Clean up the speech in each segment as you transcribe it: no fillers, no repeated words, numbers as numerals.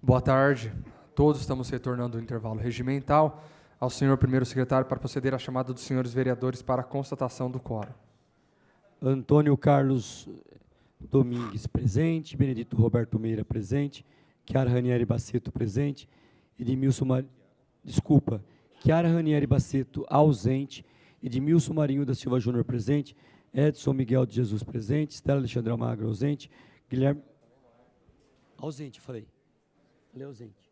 Boa tarde. Todos estamos retornando do intervalo regimental. Ao senhor primeiro secretário para proceder à chamada dos senhores vereadores para a constatação do quórum. Antônio Carlos Domingues, presente. Benedito Roberto Meira, presente. Chiara Ranieri Baceto, presente. Chiara Ranieri Baceto, ausente. Edmilson Marinho da Silva Júnior, presente. Edson Miguel de Jesus, presente. Estela Alexandre Almagro, ausente. Guilherme... Ausente, falei ausente.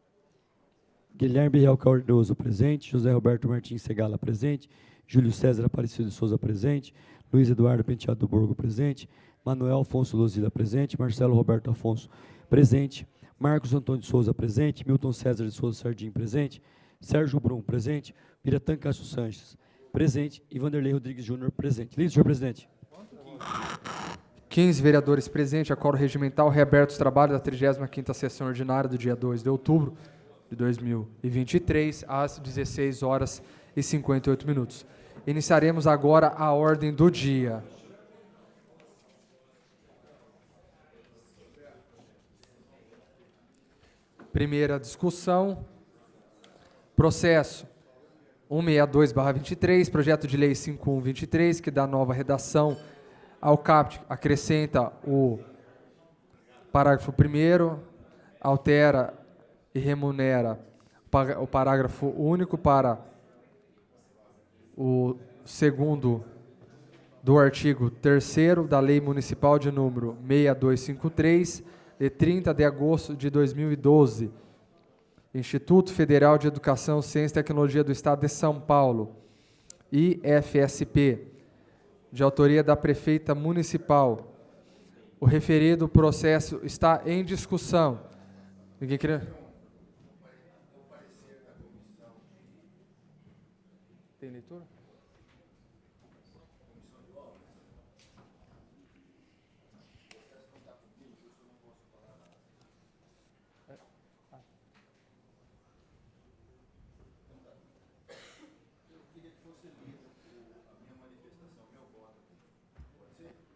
Guilherme Real Cardoso, presente. José Roberto Martins Segala, presente. Júlio César Aparecido de Souza, presente. Luiz Eduardo Penteado do Borgo, presente. Manuel Afonso Luzida, presente. Marcelo Roberto Afonso, presente. Marcos Antônio de Souza, presente. Milton César de Souza Sardim, presente. Sérgio Brum, presente. Biratã Cássio Sanches, presente. E Vanderlei Rodrigues Júnior, presente. Lido, senhor presidente. 15 vereadores presentes, a quórum regimental, reaberto os trabalhos da 35ª sessão ordinária do dia 2 de outubro de 2023, às 16 horas e 58 minutos. Iniciaremos agora a ordem do dia. Primeira discussão, processo 162/23, projeto de lei 5123, que dá nova redação ao caput, acrescenta o parágrafo 1º, altera e remunera o parágrafo único para o 2º do artigo 3º da Lei Municipal de número 6253, de 30 de agosto de 2012, Instituto Federal de Educação, Ciência e Tecnologia do Estado de São Paulo, IFSP, de autoria da prefeita municipal. O referido processo está em discussão. Ninguém queria? Tem leitura?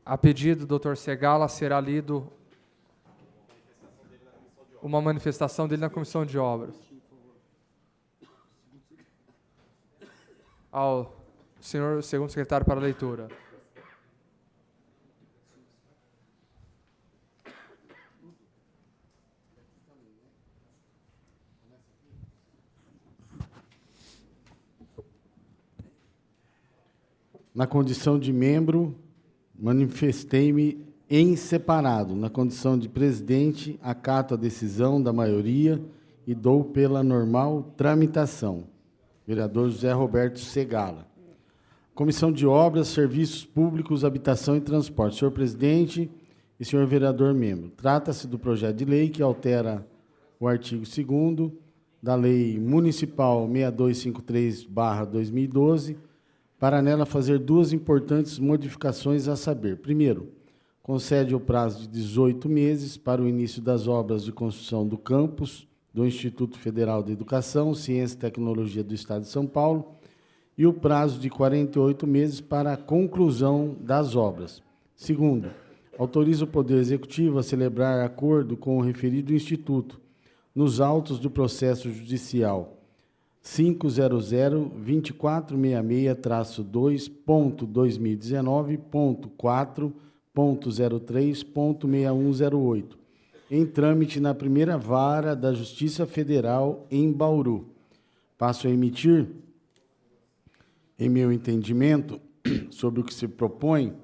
A pedido do Dr. Segala, será lido uma manifestação dele na Comissão de Obras. Ao senhor segundo secretário para a leitura. Na condição de membro, manifestei-me em separado. Na condição de presidente, acato a decisão da maioria e dou pela normal tramitação. Vereador José Roberto Segala. Comissão de Obras, Serviços Públicos, Habitação e Transporte. Senhor presidente e senhor vereador membro, trata-se do projeto de lei que altera o artigo 2º da Lei Municipal 6253/2012, para nela fazer duas importantes modificações a saber. Primeiro, concede o prazo de 18 meses para o início das obras de construção do campus do Instituto Federal de Educação, Ciência e Tecnologia do Estado de São Paulo e o prazo de 48 meses para a conclusão das obras. Segundo, autoriza o Poder Executivo a celebrar acordo com o referido instituto nos autos do processo judicial 500.2466-2.2019.4.03.6108, em trâmite na primeira vara da Justiça Federal em Bauru. Passo a emitir, em meu entendimento, sobre o que se propõe,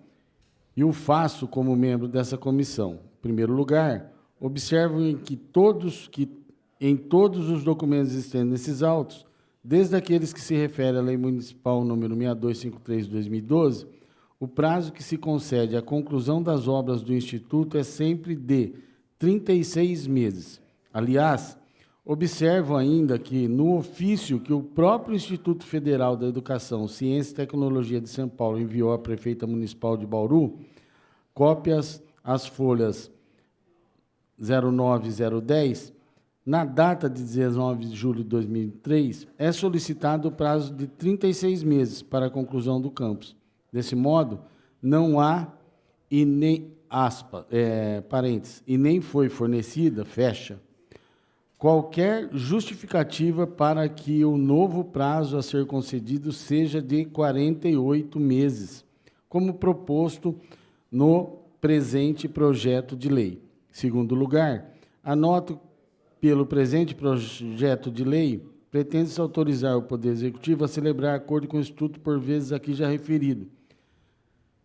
e o faço como membro dessa comissão. Em primeiro lugar, observo em todos os documentos existentes nesses autos, desde aqueles que se referem à Lei Municipal número 6253 de 2012, o prazo que se concede à conclusão das obras do Instituto é sempre de 36 meses. Aliás, observo ainda que, no ofício que o próprio Instituto Federal da Educação, Ciência e Tecnologia de São Paulo enviou à prefeita municipal de Bauru, cópias às folhas 09 e 010, na data de 19 de julho de 2003, é solicitado o prazo de 36 meses para a conclusão do campus. Desse modo, não há e nem, parênteses, e nem foi fornecida, fecha, qualquer justificativa para que o novo prazo a ser concedido seja de 48 meses, como proposto no presente projeto de lei. Segundo lugar, anoto pelo presente projeto de lei, pretende-se autorizar o Poder Executivo a celebrar acordo com o Instituto por vezes aqui já referido,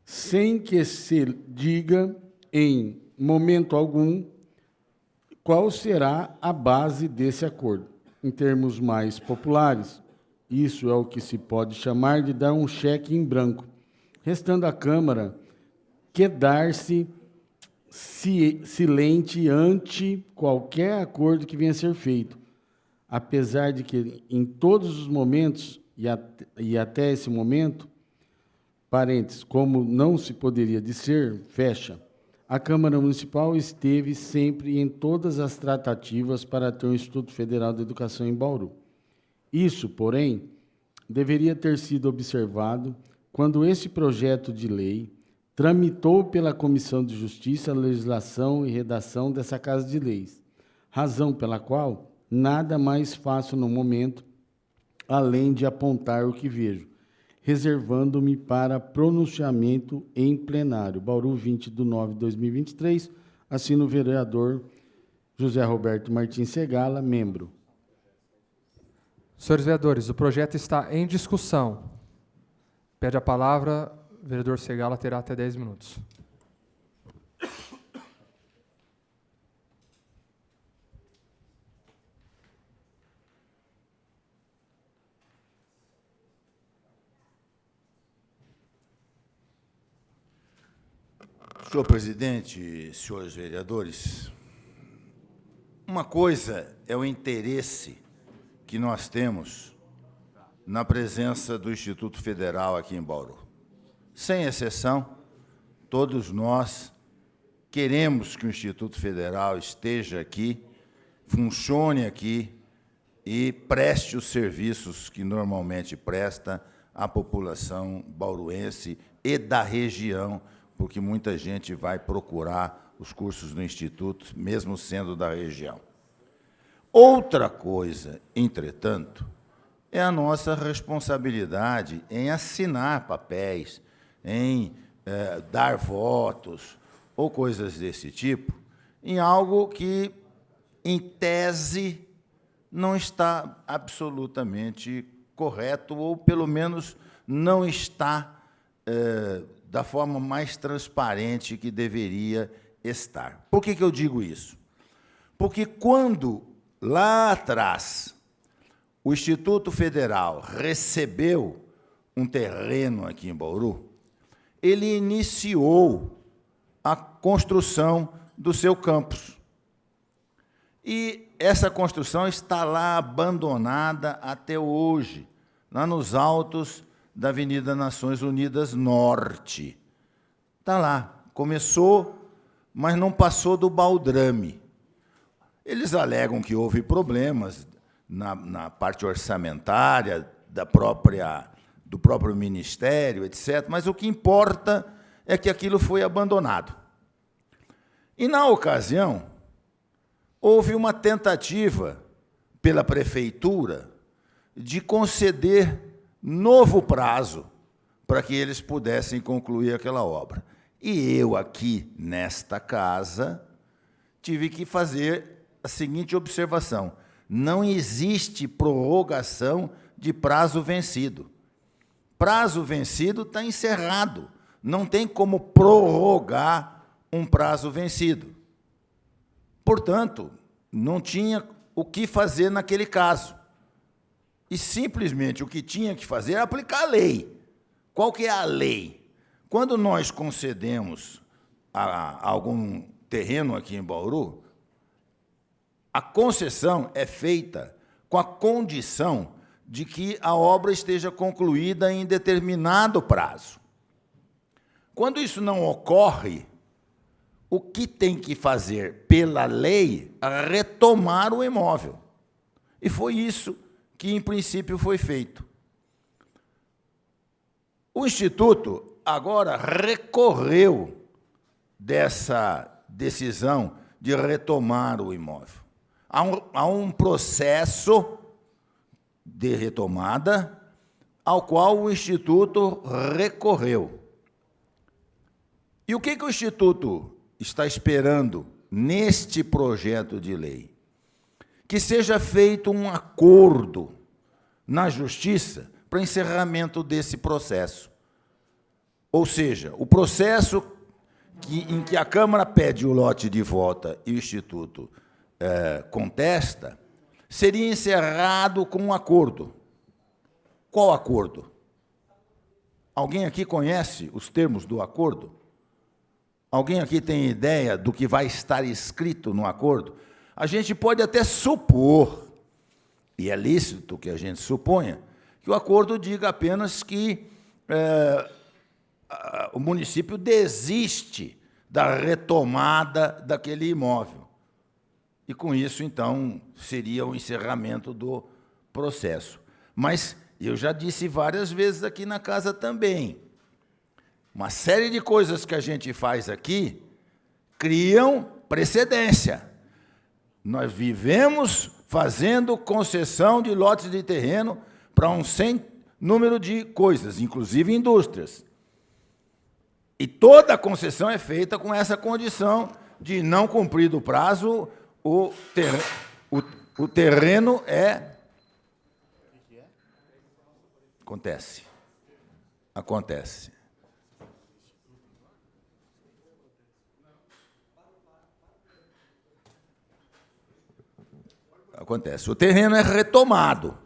sem que se diga em momento algum qual será a base desse acordo. Em termos mais populares, isso é o que se pode chamar de dar um cheque em branco, restando à Câmara quedar-se silente ante qualquer acordo que venha a ser feito, apesar de que, em todos os momentos, e até esse momento, parênteses, como não se poderia dizer, fecha, a Câmara Municipal esteve sempre em todas as tratativas para ter um Instituto Federal de Educação em Bauru. Isso, porém, deveria ter sido observado quando esse projeto de lei tramitou pela Comissão de Justiça, Legislação e Redação dessa Casa de Leis, razão pela qual nada mais faço no momento, além de apontar o que vejo, reservando-me para pronunciamento em plenário. Bauru, 20/9/2023, assina o vereador José Roberto Martins Segala, membro. Senhores vereadores, o projeto está em discussão. Pede a palavra, o vereador Segala terá até 10 minutos. Senhor presidente, senhores vereadores, uma coisa é o interesse que nós temos na presença do Instituto Federal aqui em Bauru. Sem exceção, todos nós queremos que o Instituto Federal esteja aqui, funcione aqui e preste os serviços que normalmente presta à população bauruense e da região, porque muita gente vai procurar os cursos do Instituto, mesmo sendo da região. Outra coisa, entretanto, é a nossa responsabilidade em assinar papéis, em dar votos ou coisas desse tipo, em algo que, em tese, não está absolutamente correto, ou, pelo menos, não está da forma mais transparente que deveria estar. Por que eu digo isso? Porque quando, lá atrás, o Instituto Federal recebeu um terreno aqui em Bauru, ele iniciou a construção do seu campus. E essa construção está lá abandonada até hoje, lá nos altos da Avenida Nações Unidas Norte. Está lá. Começou, mas não passou do baldrame. Eles alegam que houve problemas na parte orçamentária do próprio Ministério, etc., mas o que importa é que aquilo foi abandonado. E, na ocasião, houve uma tentativa pela Prefeitura de conceder novo prazo para que eles pudessem concluir aquela obra. E eu, aqui, nesta casa, tive que fazer a seguinte observação: não existe prorrogação de prazo vencido. Prazo vencido está encerrado. Não tem como prorrogar um prazo vencido. Portanto, não tinha o que fazer naquele caso. E, simplesmente, o que tinha que fazer era aplicar a lei. Qual que é a lei? Quando nós concedemos a algum terreno aqui em Bauru, a concessão é feita com a condição de que a obra esteja concluída em determinado prazo. Quando isso não ocorre, o que tem que fazer pela lei é retomar o imóvel. E foi isso que, em princípio, foi feito. O Instituto agora recorreu dessa decisão de retomar o imóvel. Há um processo de retomada ao qual o Instituto recorreu. E o que o Instituto está esperando neste projeto de lei? Que seja feito um acordo na Justiça para encerramento desse processo. Ou seja, o processo em que a Câmara pede o lote de volta e o Instituto contesta, seria encerrado com um acordo. Qual acordo? Alguém aqui conhece os termos do acordo? Alguém aqui tem ideia do que vai estar escrito no acordo? A gente pode até supor, e é lícito que a gente suponha, que o acordo diga apenas que o município desiste da retomada daquele imóvel. E, com isso, então, seria o encerramento do processo. Mas eu já disse várias vezes aqui na casa também, uma série de coisas que a gente faz aqui criam precedência. Nós vivemos fazendo concessão de lotes de terreno para um sem número de coisas, inclusive indústrias. E toda a concessão é feita com essa condição de não cumprir o prazo, o terreno é... Acontece. O terreno é retomado.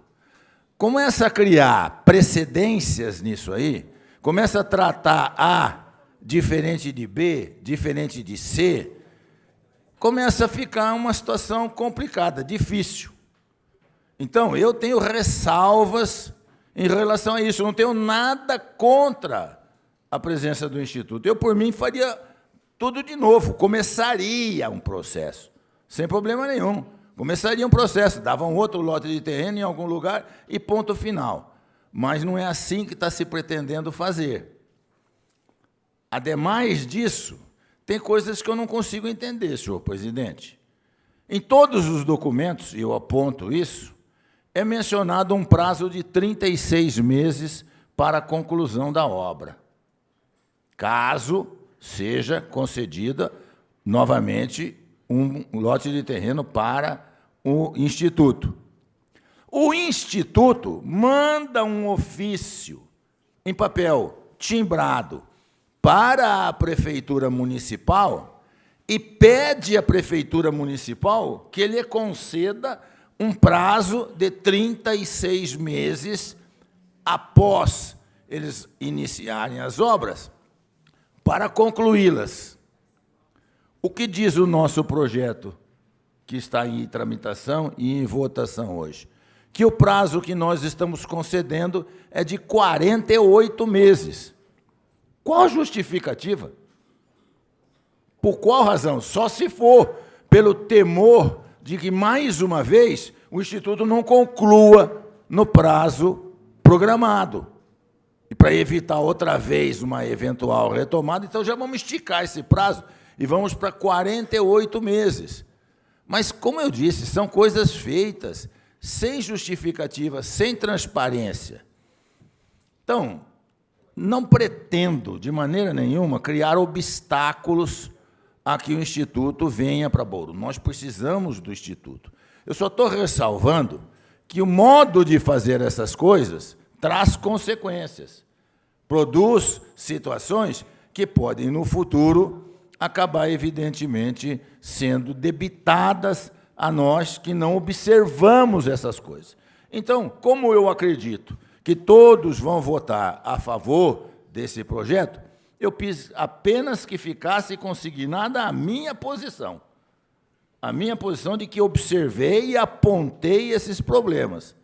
Começa a criar precedências nisso aí, começa a tratar A diferente de B, diferente de C, começa a ficar uma situação complicada, difícil. Então, eu tenho ressalvas em relação a isso. Eu não tenho nada contra a presença do Instituto. Eu, por mim, faria tudo de novo. Começaria um processo, sem problema nenhum. Começaria um processo, dava um outro lote de terreno em algum lugar e ponto final. Mas não é assim que está se pretendendo fazer. Ademais disso, tem coisas que eu não consigo entender, senhor presidente. Em todos os documentos, e eu aponto isso, é mencionado um prazo de 36 meses para a conclusão da obra, caso seja concedida novamente um lote de terreno para o Instituto. O Instituto manda um ofício em papel timbrado para a Prefeitura Municipal e pede à Prefeitura Municipal que lhe conceda um prazo de 36 meses após eles iniciarem as obras para concluí-las. O que diz o nosso projeto, que está em tramitação e em votação hoje? Que o prazo que nós estamos concedendo é de 48 meses. Qual a justificativa? Por qual razão? Só se for pelo temor de que, mais uma vez, o Instituto não conclua no prazo programado. E para evitar outra vez uma eventual retomada, então já vamos esticar esse prazo e vamos para 48 meses. Mas, como eu disse, são coisas feitas sem justificativa, sem transparência. Então, não pretendo, de maneira nenhuma, criar obstáculos a que o Instituto venha para Bauru. Nós precisamos do Instituto. Eu só estou ressalvando que o modo de fazer essas coisas traz consequências, produz situações que podem, no futuro, acabar, evidentemente, sendo debitadas a nós que não observamos essas coisas. Então, como eu acredito que todos vão votar a favor desse projeto, eu quis apenas que ficasse consignada a minha posição de que observei e apontei esses problemas.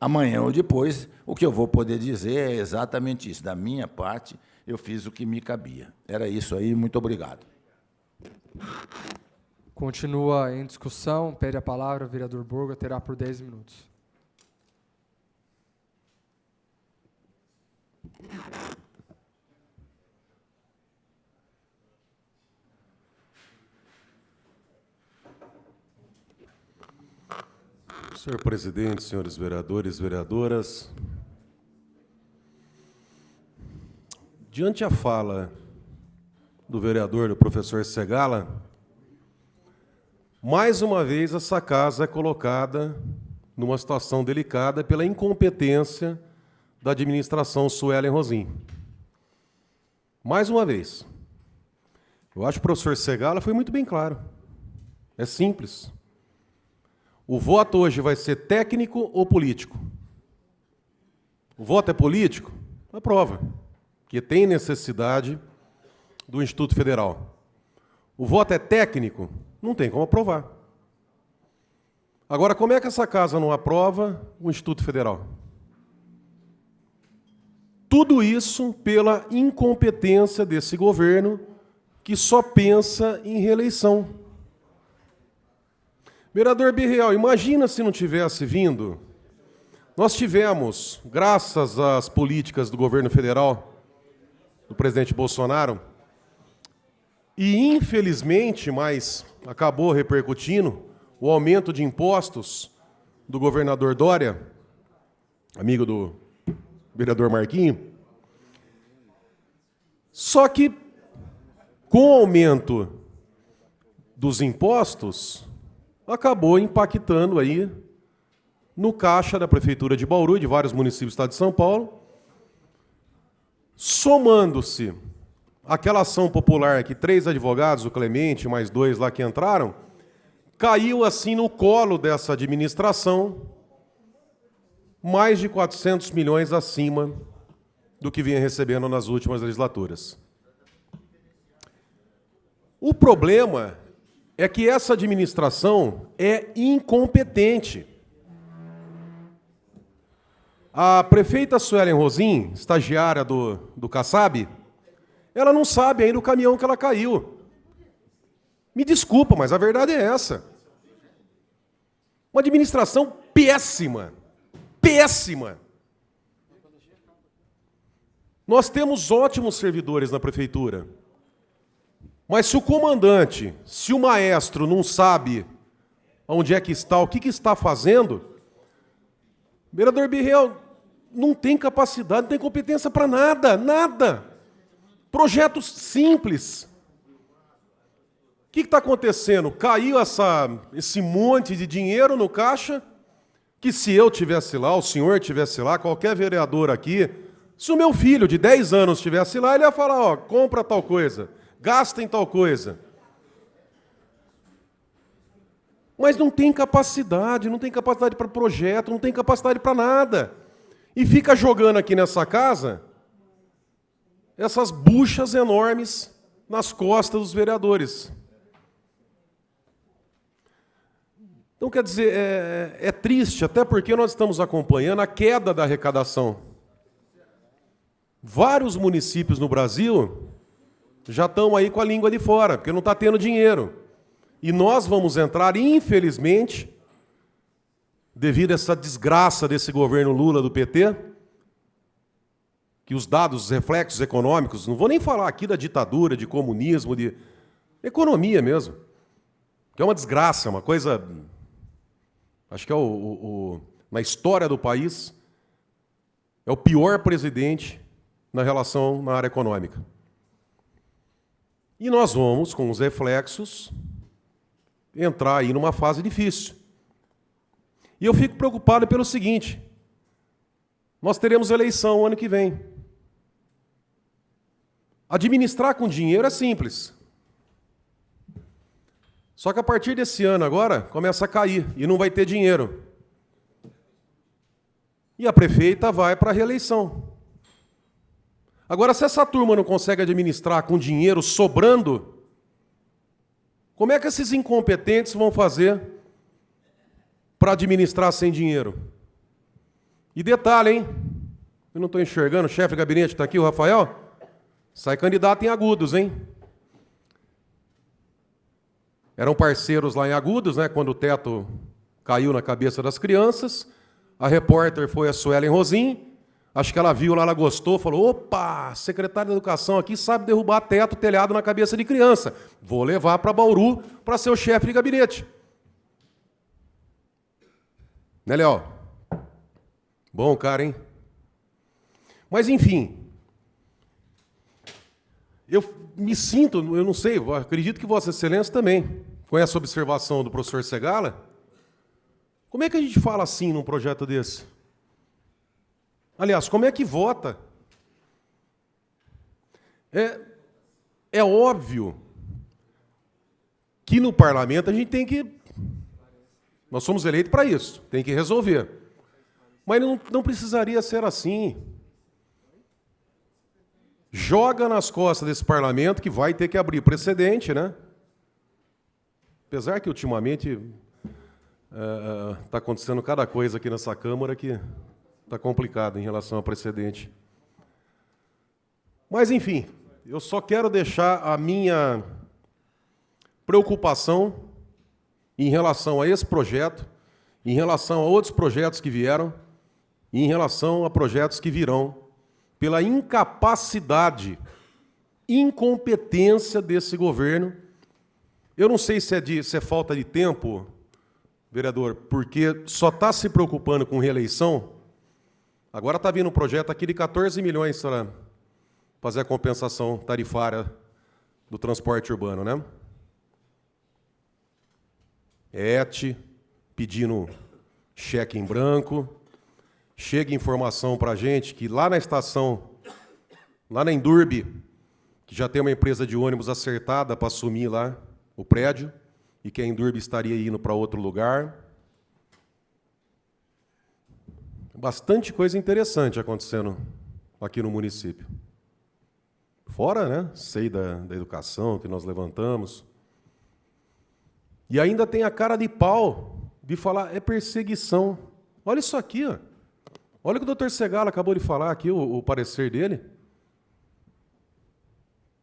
Amanhã ou depois, o que eu vou poder dizer é exatamente isso. Da minha parte, eu fiz o que me cabia. Era isso aí, muito obrigado. Continua em discussão, pede a palavra o vereador Borgo, terá por 10 minutos. Senhor presidente, senhores vereadores, vereadoras, diante a fala do vereador, do professor Segala, mais uma vez essa casa é colocada numa situação delicada pela incompetência da administração Suelen Rosim. Mais uma vez. Eu acho que o professor Segala foi muito bem claro. É simples. O voto hoje vai ser técnico ou político? O voto é político? Aprova, porque tem necessidade do Instituto Federal. O voto é técnico? Não tem como aprovar. Agora, como é que essa casa não aprova o Instituto Federal? Tudo isso pela incompetência desse governo que só pensa em reeleição. Vereador Birreal, imagina se não tivesse vindo. Nós tivemos, graças às políticas do governo federal, do presidente Bolsonaro, e infelizmente, mas acabou repercutindo, o aumento de impostos do governador Dória, amigo do vereador Marquinho. Só que, com o aumento dos impostos, acabou impactando aí no caixa da Prefeitura de Bauru e de vários municípios do estado de São Paulo, somando-se aquela ação popular que 3 advogados, o Clemente, mais 2 lá que entraram, caiu assim no colo dessa administração mais de 400 milhões acima do que vinha recebendo nas últimas legislaturas. O problema é que essa administração é incompetente. A prefeita Suelen Rosim, estagiária do Kassab, ela não sabe ainda o caminhão que ela caiu. Me desculpa, mas a verdade é essa. Uma administração péssima. Péssima. Nós temos ótimos servidores na prefeitura. Mas se o comandante, se o maestro não sabe onde é que está, o que está fazendo, vereador Birreal não tem capacidade, não tem competência para nada, nada. Projetos simples. O que está acontecendo? Caiu esse monte de dinheiro no caixa, que se eu tivesse lá, o senhor tivesse lá, qualquer vereador aqui, se o meu filho de 10 anos estivesse lá, ele ia falar, ó, compra tal coisa, gasta em tal coisa. Mas não tem capacidade para projeto, não tem capacidade para nada. E fica jogando aqui nessa casa essas buchas enormes nas costas dos vereadores. Então, quer dizer, é triste, até porque nós estamos acompanhando a queda da arrecadação. Vários municípios no Brasil já estão aí com a língua de fora, porque não está tendo dinheiro. E nós vamos entrar, infelizmente, devido a essa desgraça desse governo Lula do PT, que os dados, os reflexos econômicos, não vou nem falar aqui da ditadura, de comunismo, de economia mesmo, que é uma desgraça, uma coisa, acho que na história do país, é o pior presidente na relação na área econômica. E nós vamos, com os reflexos, entrar aí numa fase difícil. E eu fico preocupado pelo seguinte, nós teremos eleição o ano que vem. Administrar com dinheiro é simples. Só que a partir desse ano agora, começa a cair e não vai ter dinheiro. E a prefeita vai para a reeleição. Agora, se essa turma não consegue administrar com dinheiro sobrando, como é que esses incompetentes vão fazer para administrar sem dinheiro? E detalhe, hein? Eu não estou enxergando, o chefe de gabinete está aqui, o Rafael? Sai candidato em Agudos, hein? Eram parceiros lá em Agudos, né? Quando o teto caiu na cabeça das crianças. A repórter foi a Suelen Rosim. Acho que ela viu lá, ela gostou, falou, opa, secretário da Educação aqui sabe derrubar teto, telhado na cabeça de criança. Vou levar para Bauru para ser o chefe de gabinete. Né, Léo? Bom cara, hein? Mas, enfim, eu me sinto, eu não sei, eu acredito que Vossa Excelência também, com essa observação do professor Segala, como é que a gente fala assim num projeto desse? Aliás, como é que vota? É óbvio que no parlamento a gente tem que... Nós somos eleitos para isso, tem que resolver. Mas não precisaria ser assim. Joga nas costas desse parlamento que vai ter que abrir precedente, né? Apesar que ultimamente está acontecendo cada coisa aqui nessa Câmara que está complicado em relação ao precedente. Mas, enfim, eu só quero deixar a minha preocupação em relação a esse projeto, em relação a outros projetos que vieram, e em relação a projetos que virão, pela incapacidade, incompetência desse governo. Eu não sei se é falta de tempo, vereador, porque só está se preocupando com reeleição. Agora está vindo um projeto aqui de 14 milhões para fazer a compensação tarifária do transporte urbano, né? Pedindo cheque em branco. Chega informação para a gente que lá na estação, lá na Endurbe, que já tem uma empresa de ônibus acertada para assumir lá o prédio, e que a Endurbe estaria indo para outro lugar. Bastante coisa interessante acontecendo aqui no município. Fora, né, sei da educação que nós levantamos. E ainda tem a cara de pau de falar, é perseguição. Olha isso aqui, ó. Olha o que o doutor Segala acabou de falar aqui, o parecer dele.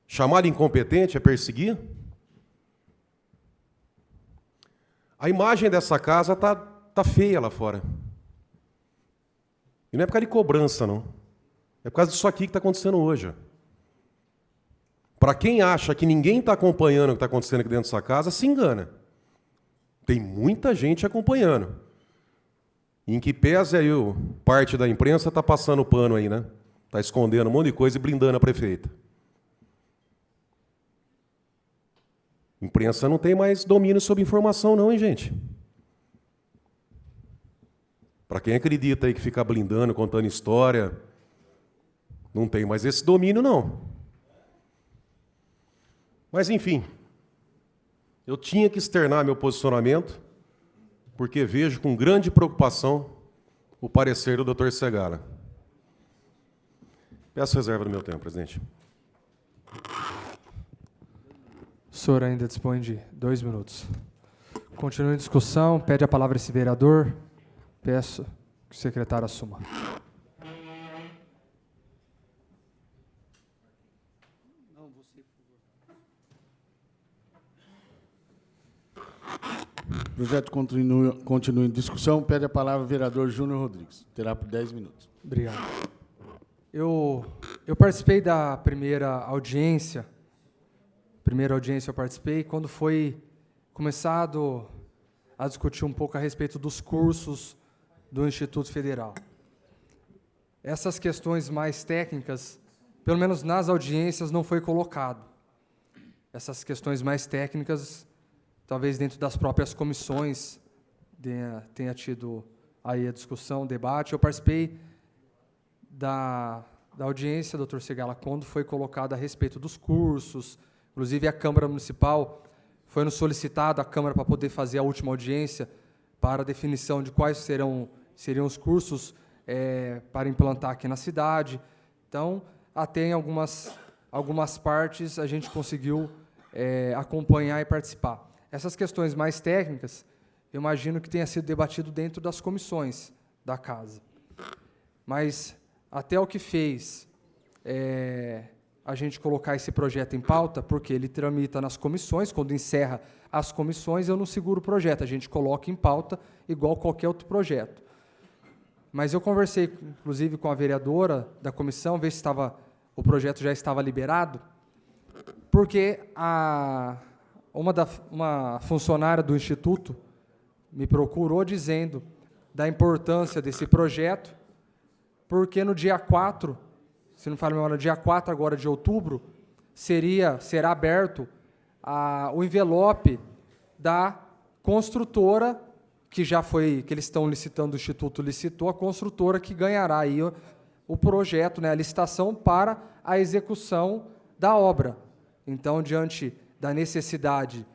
Chamar de incompetente é perseguir? A imagem dessa casa tá feia lá fora. E não é por causa de cobrança, não. É por causa disso aqui que está acontecendo hoje. Para quem acha que ninguém está acompanhando o que está acontecendo aqui dentro dessa casa, se engana. Tem muita gente acompanhando. Em que pese aí parte da imprensa está passando pano aí, né? Está escondendo um monte de coisa e blindando a prefeita. Imprensa não tem mais domínio sobre informação não, hein, gente? Para quem acredita aí que fica blindando, contando história, não tem mais esse domínio, não. Mas, enfim, eu tinha que externar meu posicionamento, porque vejo com grande preocupação o parecer do doutor Segala. Peço reserva do meu tempo, presidente. O senhor ainda dispõe de 2 minutos. Continua a discussão. Pede a palavra esse vereador. Peço que o secretário assuma. O projeto continua em discussão. Pede a palavra o vereador Júnior Rodrigues. Terá por 10 minutos. Obrigado. Eu participei da primeira audiência. Eu participei quando foi começado a discutir um pouco a respeito dos cursos do Instituto Federal. Essas questões mais técnicas, pelo menos nas audiências, não foi colocado. Essas questões mais técnicas, talvez dentro das próprias comissões tenha tido aí a discussão, o debate. Eu participei da audiência, doutor Segala, quando foi colocado a respeito dos cursos. Inclusive, a Câmara Municipal foi nos solicitado, a Câmara, para poder fazer a última audiência para a definição de quais seriam os cursos para implantar aqui na cidade. Então, até em algumas partes a gente conseguiu acompanhar e participar. Essas questões mais técnicas, eu imagino que tenha sido debatido dentro das comissões da Casa. Mas, até o que fez a gente colocar esse projeto em pauta, porque ele tramita nas comissões, quando encerra as comissões, eu não seguro o projeto, a gente coloca em pauta igual qualquer outro projeto. Mas eu conversei, inclusive, com a vereadora da comissão, ver se o projeto já estava liberado, porque uma funcionária do Instituto me procurou dizendo da importância desse projeto, porque no dia 4, se não falha a memória, dia 4 agora de outubro, será aberto o envelope da construtora, que eles estão licitando, o Instituto licitou, a construtora que ganhará aí o projeto, né, a licitação para a execução da obra. Então, diante da necessidade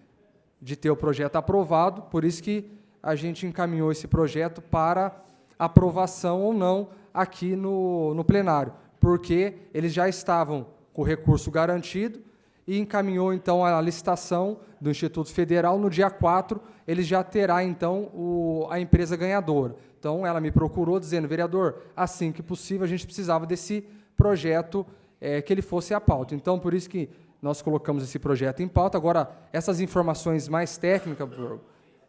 de ter o projeto aprovado, por isso que a gente encaminhou esse projeto para aprovação ou não aqui no plenário, porque eles já estavam com o recurso garantido e encaminhou, então, a licitação do Instituto Federal. No dia 4, ele já terá, então, a empresa ganhadora. Então, ela me procurou dizendo, vereador, assim que possível, a gente precisava desse projeto, que ele fosse a pauta. Então, por isso que nós colocamos esse projeto em pauta. Agora, essas informações mais técnicas,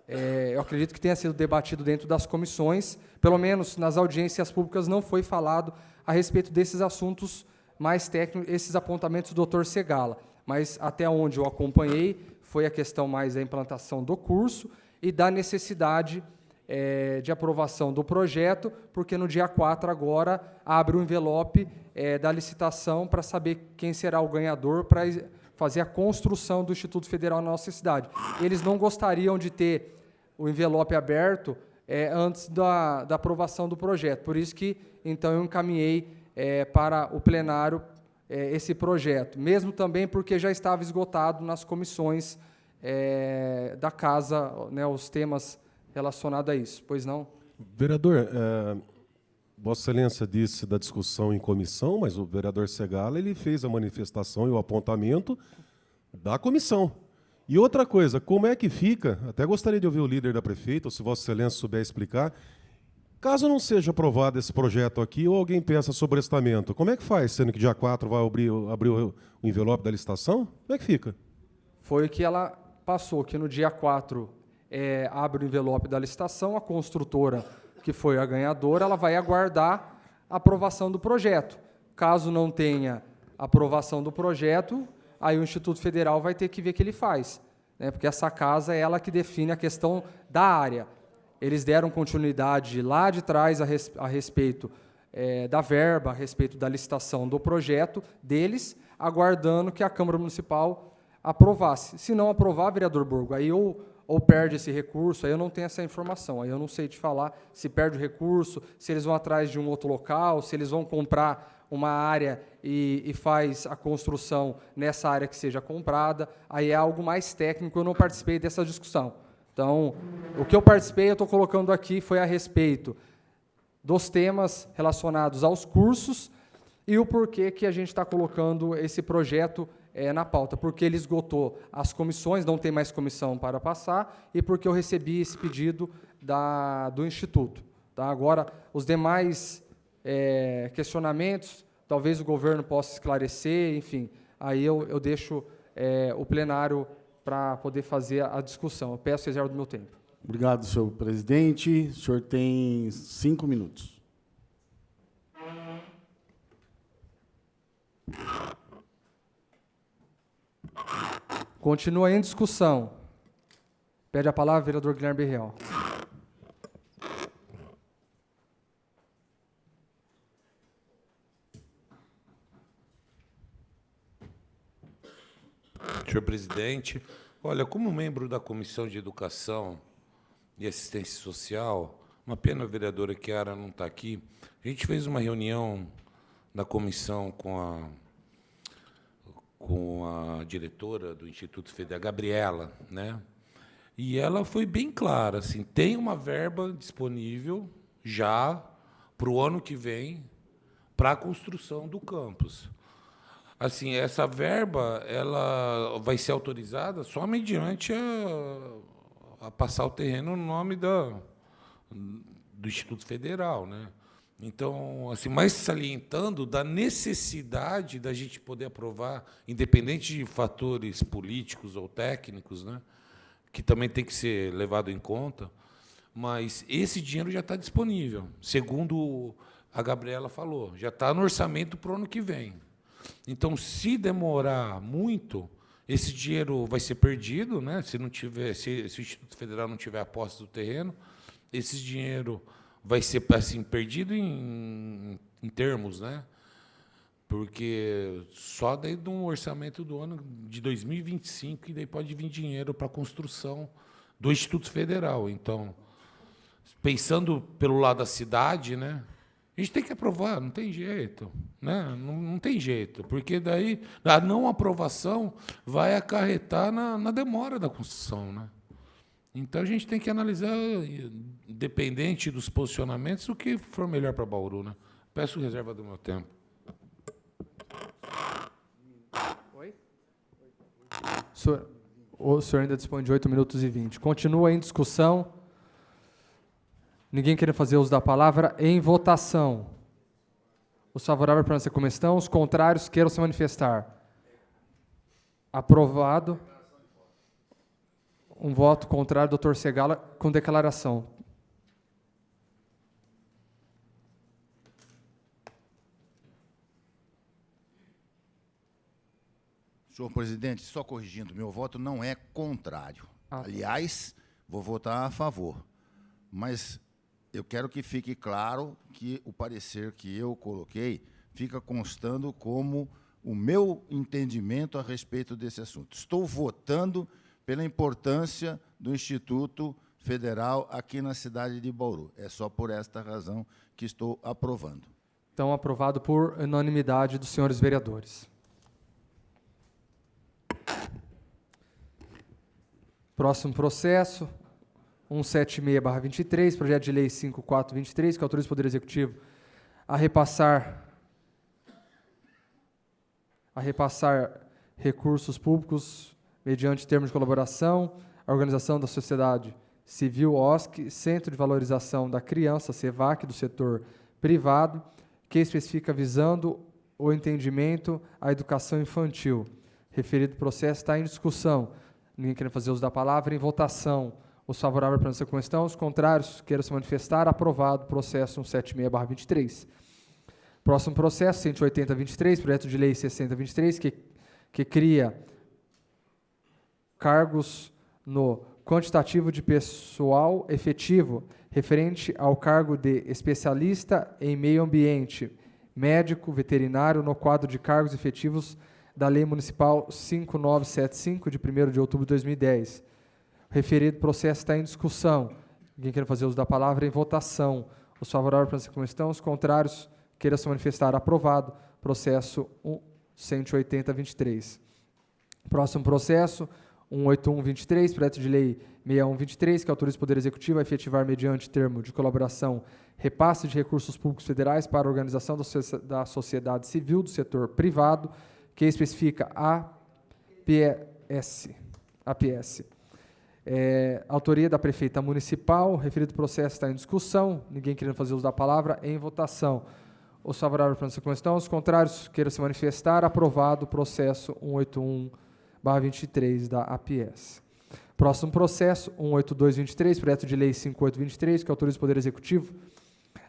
eu acredito que tenha sido debatido dentro das comissões, pelo menos nas audiências públicas não foi falado a respeito desses assuntos mais técnicos, esses apontamentos do Dr. Segala. Mas, até onde eu acompanhei, foi a questão mais da implantação do curso e da necessidade de aprovação do projeto, porque no dia 4 agora abre o envelope da licitação para saber quem será o ganhador para fazer a construção do Instituto Federal na nossa cidade. Eles não gostariam de ter o envelope aberto antes da aprovação do projeto. Por isso que, então, eu encaminhei para o plenário esse projeto, mesmo também porque já estava esgotado nas comissões da Casa, né, os temas relacionados a isso. Pois não? Vereador, Vossa Excelência disse da discussão em comissão, mas o vereador Segala ele fez a manifestação e o apontamento da comissão. E outra coisa, como é que fica, até gostaria de ouvir o líder da prefeita, ou se Vossa Excelência souber explicar, caso não seja aprovado esse projeto aqui ou alguém peça sobrestamento, como é que faz, sendo que dia 4 vai abrir o envelope da licitação? Como é que fica? Foi o que ela passou, que no dia 4 abre o envelope da licitação, a construtora, que foi a ganhadora, ela vai aguardar a aprovação do projeto. Caso não tenha aprovação do projeto, aí o Instituto Federal vai ter que ver o que ele faz, né? Porque essa casa é ela que define a questão da área. Eles deram continuidade lá de trás a respeito da verba, a respeito da licitação do projeto deles, aguardando que a Câmara Municipal aprovasse. Se não aprovar, vereador Burgo, aí ou perde esse recurso, aí eu não tenho essa informação, aí eu não sei te falar se perde o recurso, se eles vão atrás de um outro local, se eles vão comprar uma área e faz a construção nessa área que seja comprada, aí é algo mais técnico, eu não participei dessa discussão. Então, o que eu participei, eu estou colocando aqui, foi a respeito dos temas relacionados aos cursos e o porquê que a gente está colocando esse projeto na pauta, porque ele esgotou as comissões, não tem mais comissão para passar, e porque eu recebi esse pedido do Instituto. Tá? Agora, os demais questionamentos, talvez o governo possa esclarecer, enfim, aí eu deixo o plenário para poder fazer a discussão. Eu peço reserva do meu tempo. Obrigado, senhor presidente. O senhor tem 5 minutos. Continua em discussão. Pede a palavra o vereador Guilherme Real. Senhor presidente, olha, como membro da Comissão de Educação e Assistência Social, uma pena a vereadora Chiara não está aqui, a gente fez uma reunião da comissão com a diretora do Instituto Federal, Gabriela, né? E ela foi bem clara, assim, tem uma verba disponível já para o ano que vem para a construção do campus. Assim, essa verba ela vai ser autorizada só mediante a passar o terreno no nome do Instituto Federal, né? Então, assim, mais salientando da necessidade da gente poder aprovar, independente de fatores políticos ou técnicos, né, que também tem que ser levado em conta, mas esse dinheiro já está disponível, segundo a Gabriela falou, já está no orçamento para o ano que vem. Então, se demorar muito, esse dinheiro vai ser perdido, né? Se o Instituto Federal não tiver a posse do terreno, esse dinheiro vai ser assim, perdido em termos, né? Porque só daí de um orçamento do ano de 2025 que daí pode vir dinheiro para a construção do Instituto Federal. Então, pensando pelo lado da cidade, né? A gente tem que aprovar, não tem jeito, né? Não tem jeito, porque daí a não aprovação vai acarretar na demora da construção, né? Então a gente tem que analisar, independente dos posicionamentos, o que for melhor para Bauru, né? Peço reserva do meu tempo. O senhor ainda dispõe de 8 minutos e 20. Continua em discussão. Ninguém querendo fazer uso da palavra. Em votação. Os favoráveis permanecer como estão. Os contrários queiram se manifestar. Aprovado. Um voto contrário, doutor Segala, com declaração. Senhor presidente, só corrigindo, meu voto não é contrário. Aliás, vou votar a favor. Mas eu quero que fique claro que o parecer que eu coloquei fica constando como o meu entendimento a respeito desse assunto. Estou votando pela importância do Instituto Federal aqui na cidade de Bauru. É só por esta razão que estou aprovando. Então, aprovado por unanimidade dos senhores vereadores. Próximo processo, 176/23, projeto de lei 5423, que autoriza o Poder Executivo a repassar recursos públicos mediante termos de colaboração, a organização da sociedade civil, OSC, Centro de Valorização da Criança, CEVAC, do setor privado, que especifica visando o entendimento à educação infantil. Referido processo está em discussão. Ninguém querendo fazer uso da palavra. Em votação. Os favoráveis permanecer como estão. Os contrários queiram se manifestar. Aprovado. Processo 176/23. Próximo processo, 180/23, projeto de lei 60/23, que cria cargos no quantitativo de pessoal efetivo referente ao cargo de especialista em meio ambiente, médico, veterinário, no quadro de cargos efetivos da Lei Municipal 5975, de 1º de outubro de 2010. O referido processo está em discussão. Ninguém quer fazer uso da palavra. Em votação. Os favoráveis permanecer como estão. Os contrários queiram se manifestar. Aprovado. Processo 180/23. Próximo processo, 181/23, projeto de lei 61/23, que autoriza o Poder Executivo a efetivar, mediante termo de colaboração, repasse de recursos públicos federais para a organização da sociedade civil do setor privado, que especifica APS. Autoria da prefeita municipal. Referido processo está em discussão. Ninguém querendo fazer uso da palavra. Em votação. Os favoráveis permanecer como estão. Os contrários queiram se manifestar. Aprovado o processo 181/23 da APS. Próximo processo, 182/23, projeto de lei 58/23, que autoriza o Poder Executivo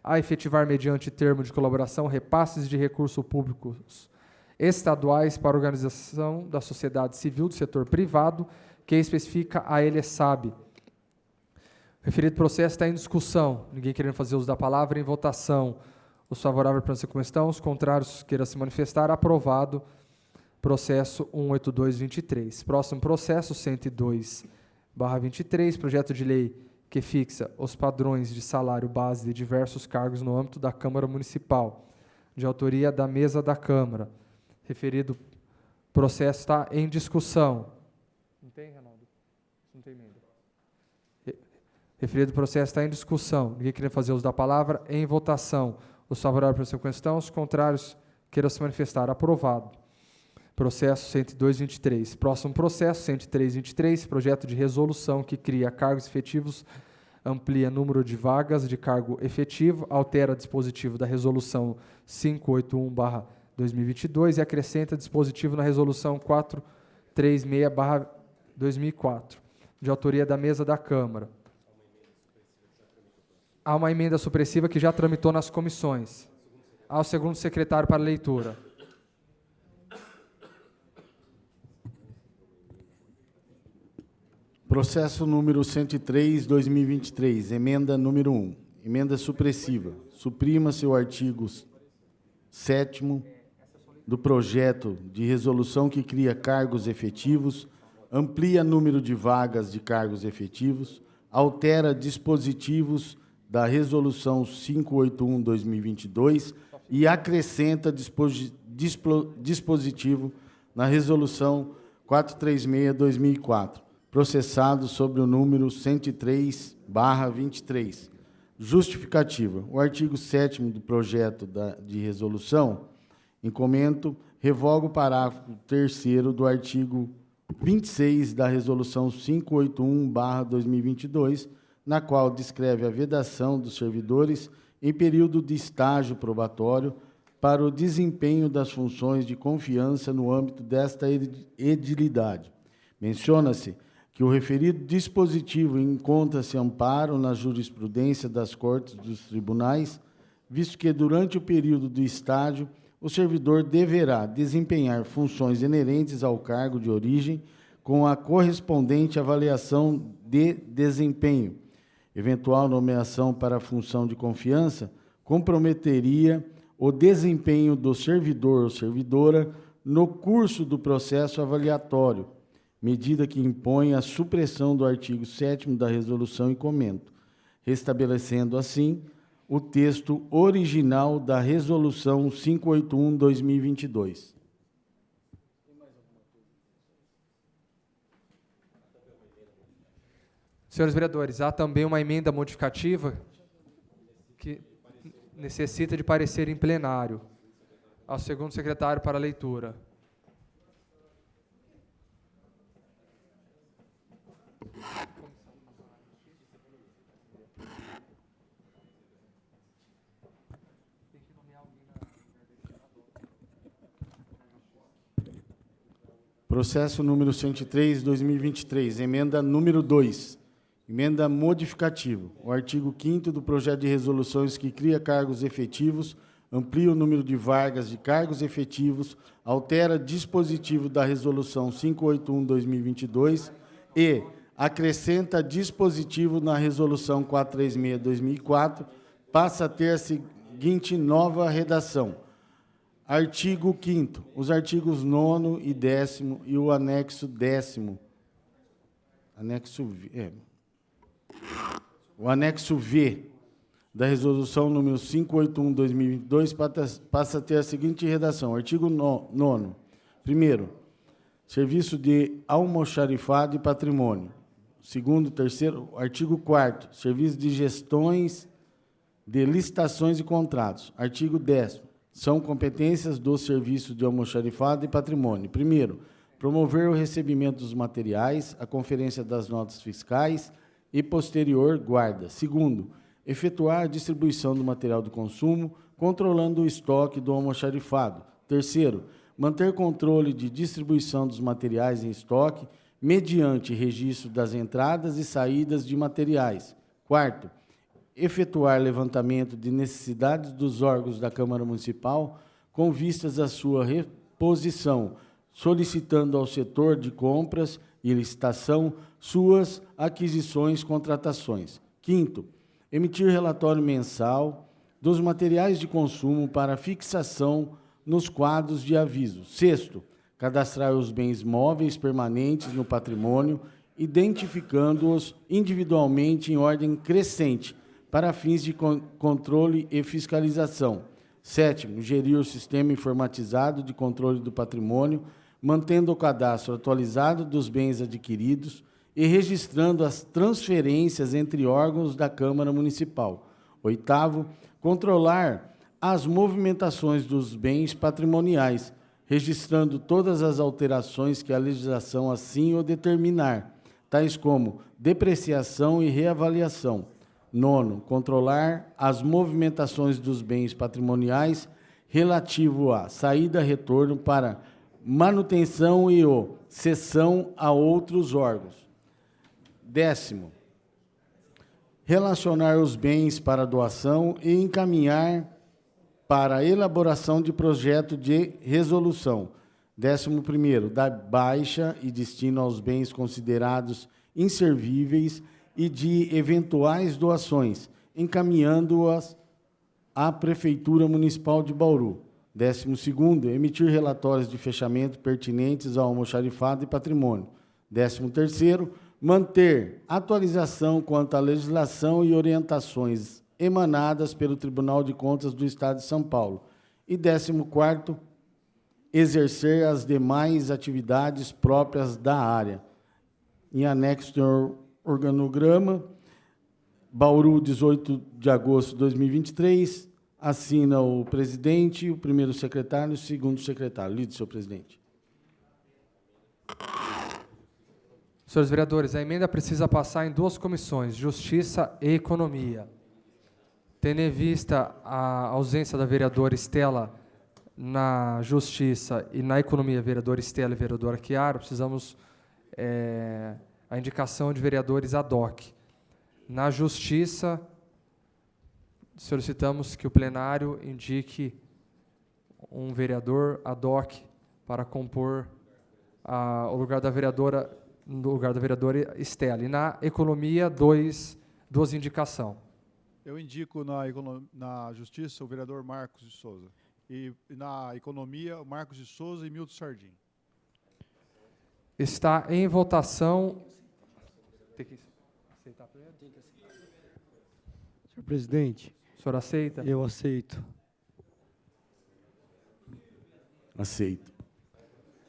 a efetivar, mediante termo de colaboração, repasses de recursos públicos estaduais para a organização da sociedade civil do setor privado, que especifica a ELESAB. O referido processo está em discussão. Ninguém querendo fazer uso da palavra. Em votação. Os favoráveis permanecer como estão. Os contrários queiram se manifestar. Aprovado. Processo 182/23. Próximo processo, 102/23, projeto de lei que fixa os padrões de salário base de diversos cargos no âmbito da Câmara Municipal, de autoria da mesa da Câmara. Referido processo está em discussão. Não tem, Reinaldo? Não tem emenda. Referido processo está em discussão. Ninguém querendo fazer uso da palavra. Em votação. Os favoráveis para a questão, os contrários queiram se manifestar. Aprovado. Processo 102/23. Próximo processo, 103/23, projeto de resolução que cria cargos efetivos, amplia número de vagas de cargo efetivo, altera dispositivo da resolução 581/2022 e acrescenta dispositivo na resolução 436/2004, de autoria da mesa da Câmara. Há uma emenda supressiva que já tramitou nas comissões. Ao segundo secretário para leitura. Processo número 103/2023, emenda número 1. Emenda supressiva. Suprima-se o artigo 7º do projeto de resolução que cria cargos efetivos, amplia número de vagas de cargos efetivos, altera dispositivos da Resolução 581/2022 e acrescenta dispositivo na Resolução 436/2004, processado sobre o número 103/23. Justificativa. O artigo 7º do projeto de resolução, em comento, revoga o parágrafo 3º do artigo 26 da Resolução 581/2022, na qual descreve a vedação dos servidores em período de estágio probatório para o desempenho das funções de confiança no âmbito desta edilidade. Menciona-se que o referido dispositivo encontra-se amparo na jurisprudência das Cortes dos Tribunais, visto que, durante o período do estágio, o servidor deverá desempenhar funções inerentes ao cargo de origem com a correspondente avaliação de desempenho. Eventual nomeação para a função de confiança comprometeria o desempenho do servidor ou servidora no curso do processo avaliatório, medida que impõe a supressão do artigo 7º da resolução em comento, restabelecendo, assim, o texto original da Resolução 581/2022. Senhores vereadores, há também uma emenda modificativa que necessita de parecer em plenário. Ao segundo secretário para leitura. Processo número 103/2023, emenda número 2. Emenda modificativa. O artigo 5º do projeto de resoluções que cria cargos efetivos, amplia o número de vagas de cargos efetivos, altera dispositivo da Resolução 581/2022 e acrescenta dispositivo na Resolução 436/2004, passa a ter a seguinte nova redação. Artigo 5º. Os artigos 9º e 10º e o anexo 10º. O anexo V da Resolução número 581/2022 passa a ter a seguinte redação. Artigo 9º. Primeiro, serviço de almoxarifado e patrimônio. Segundo, terceiro, artigo 4º, serviço de gestões de licitações e contratos. Artigo 10º, são competências do serviço de almoxarifado e patrimônio. Primeiro, promover o recebimento dos materiais, a conferência das notas fiscais e posterior guarda. Segundo, efetuar a distribuição do material de consumo, controlando o estoque do almoxarifado. Terceiro, manter controle de distribuição dos materiais em estoque, mediante registro das entradas e saídas de materiais. Quarto, efetuar levantamento de necessidades dos órgãos da Câmara Municipal com vistas à sua reposição, solicitando ao setor de compras e licitação suas aquisições, contratações. Quinto, emitir relatório mensal dos materiais de consumo para fixação nos quadros de aviso. Sexto, cadastrar os bens móveis permanentes no patrimônio, identificando-os individualmente em ordem crescente, para fins de controle e fiscalização. Sétimo, gerir o sistema informatizado de controle do patrimônio, mantendo o cadastro atualizado dos bens adquiridos e registrando as transferências entre órgãos da Câmara Municipal. Oitavo, controlar as movimentações dos bens patrimoniais, registrando todas as alterações que a legislação assim o determinar, tais como depreciação e reavaliação. Nono, controlar as movimentações dos bens patrimoniais relativo à saída-retorno para manutenção e ou cessão a outros órgãos. Décimo, relacionar os bens para doação e encaminhar para a elaboração de projeto de resolução. 11º, dar baixa e destino aos bens considerados inservíveis e de eventuais doações, encaminhando-as à Prefeitura Municipal de Bauru. 12º, emitir relatórios de fechamento pertinentes ao almoxarifado e patrimônio. 13º, manter atualização quanto à legislação e orientações emanadas pelo Tribunal de Contas do Estado de São Paulo. E 14º, exercer as demais atividades próprias da área. Em anexo do organograma, Bauru, 18 de agosto de 2023, assina o presidente, o primeiro secretário e o segundo secretário. Lide, senhor presidente. Senhores vereadores, a emenda precisa passar em duas comissões, Justiça e Economia. Tendo em vista a ausência da vereadora Estela na Justiça e na Economia, vereadora Estela e vereadora Chiara, precisamos a indicação de vereadores ad hoc. Na Justiça, solicitamos que o plenário indique um vereador ad hoc para compor o lugar da vereadora, no lugar da vereadora Estela. E na Economia, duas indicações. Eu indico na Justiça o vereador Marcos de Souza. E na Economia, o Marcos de Souza e Milton Sardim. Está em votação. Tem que aceitar primeiro? Senhor presidente, O senhor aceita? eu aceito. Aceito.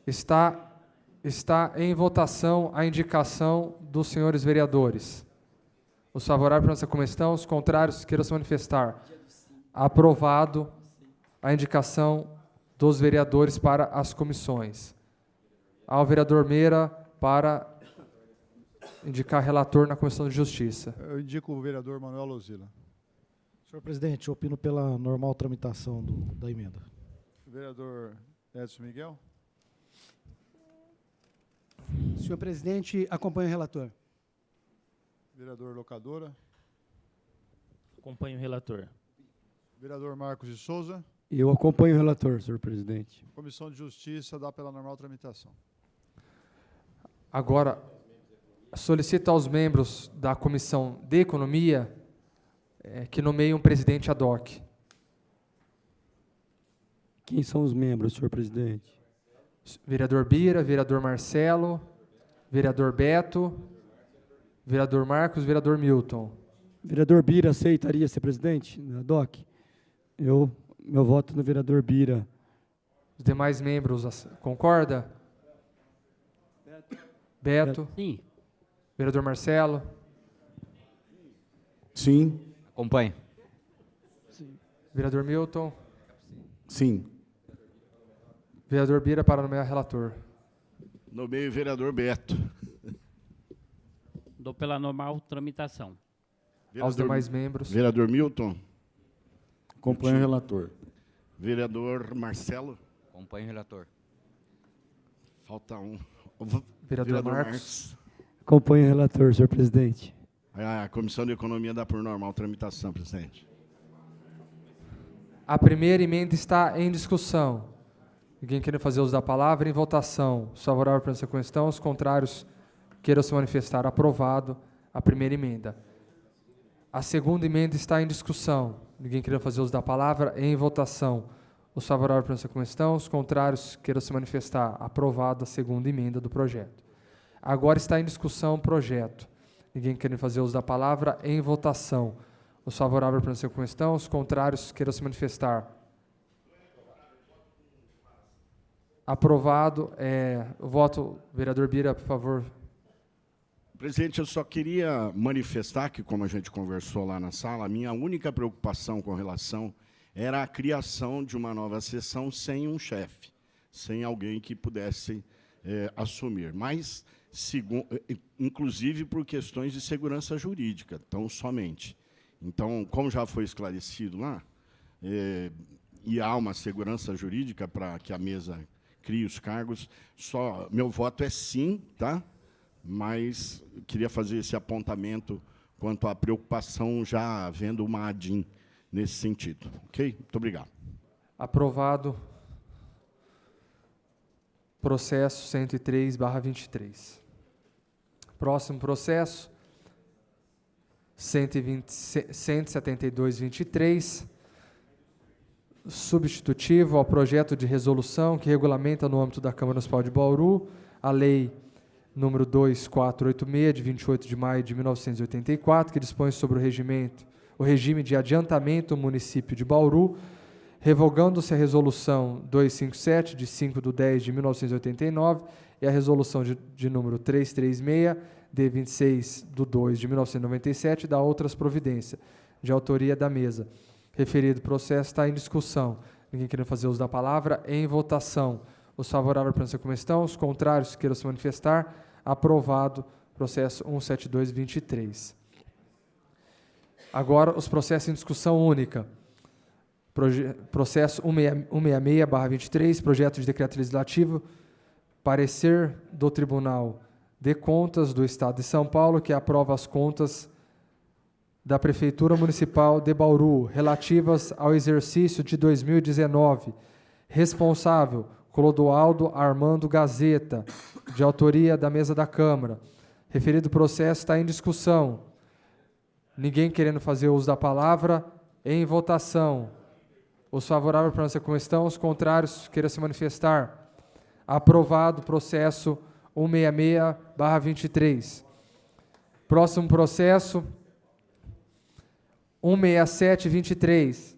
Está em votação a indicação dos senhores vereadores. Os favoráveis para essa comissão, os contrários queiram se manifestar. Aprovado a indicação dos vereadores para as comissões. Ao vereador Meira para indicar relator na Comissão de Justiça. Eu indico o vereador Manuel Lozila. Senhor presidente, eu opino pela normal tramitação da emenda. Vereador Edson Miguel. Senhor presidente, acompanho o relator. Vereador Locadora. Acompanho o relator. Vereador Marcos de Souza. Eu acompanho o relator, senhor presidente. Comissão de Justiça dá pela normal tramitação. Agora, solicito aos membros da Comissão de Economia que nomeiem um presidente ad hoc. Quem são os membros, senhor presidente? Vereador Bira, vereador Marcelo, vereador Beto, vereador Marcos, vereador Milton. Vereador Bira aceitaria ser presidente da DOC? Meu voto no vereador Bira. Os demais membros, concorda? Beto. Sim. Vereador Marcelo. Sim. Acompanho. Vereador Milton. Sim. Vereador Bira para nomear relator. Nomeio o vereador Beto. Dou pela normal tramitação. Aos demais membros. Vereador Milton. Acompanho o relator. Vereador Marcelo. Acompanho o relator. Falta um. Vereador Marcos. Acompanho o relator, senhor presidente. A Comissão de Economia dá por normal tramitação, presidente. A primeira emenda está em discussão. Ninguém querendo fazer uso da palavra, em votação. Os favoráveis para essa questão, os contrários queiram se manifestar. Aprovado a primeira emenda. A segunda emenda está em discussão. Ninguém querendo fazer uso da palavra, em votação. Os favoráveis para essa questão, os contrários queiram se manifestar. Aprovado a segunda emenda do projeto. Agora está em discussão o projeto. Ninguém querendo fazer uso da palavra, em votação. Os favoráveis para essa questão, os contrários queiram se manifestar. Aprovado. O voto, vereador Bira, por favor. Presidente, eu só queria manifestar que, como a gente conversou lá na sala, a minha única preocupação com relação era a criação de uma nova sessão sem um chefe, sem alguém que pudesse assumir. Mas, inclusive por questões de segurança jurídica, tão somente. Então, como já foi esclarecido lá, e há uma segurança jurídica para que a mesa crie os cargos, meu voto é sim, tá? Mas queria fazer esse apontamento quanto à preocupação já havendo uma ADIM nesse sentido. Ok? Muito obrigado. Aprovado. Processo 103/23. Próximo processo. 172-23, substitutivo ao projeto de resolução que regulamenta no âmbito da Câmara Municipal de Bauru a Lei número 2486, de 28 de maio de 1984, que dispõe sobre o regime de adiantamento do município de Bauru, revogando-se a Resolução 257, de 5/10 de 1989, e a Resolução de número 336, de 26/2 de 1997, da outras providências, de autoria da mesa. Referido processo está em discussão. Ninguém querendo fazer uso da palavra, em votação. Os favoráveis à permanência como estão, os contrários queiram se manifestar. Aprovado. Processo 17223. Agora, os processos em discussão única. Processo 166/23, projeto de decreto legislativo, parecer do Tribunal de Contas do Estado de São Paulo, que aprova as contas da Prefeitura Municipal de Bauru, relativas ao exercício de 2019. Responsável, Clodoaldo Armando Gazeta, de autoria da mesa da Câmara. Referido processo está em discussão. Ninguém querendo fazer uso da palavra, em votação. Os favoráveis à permanência como estão, os contrários queiram se manifestar. Aprovado processo 166/23. Próximo processo 16723.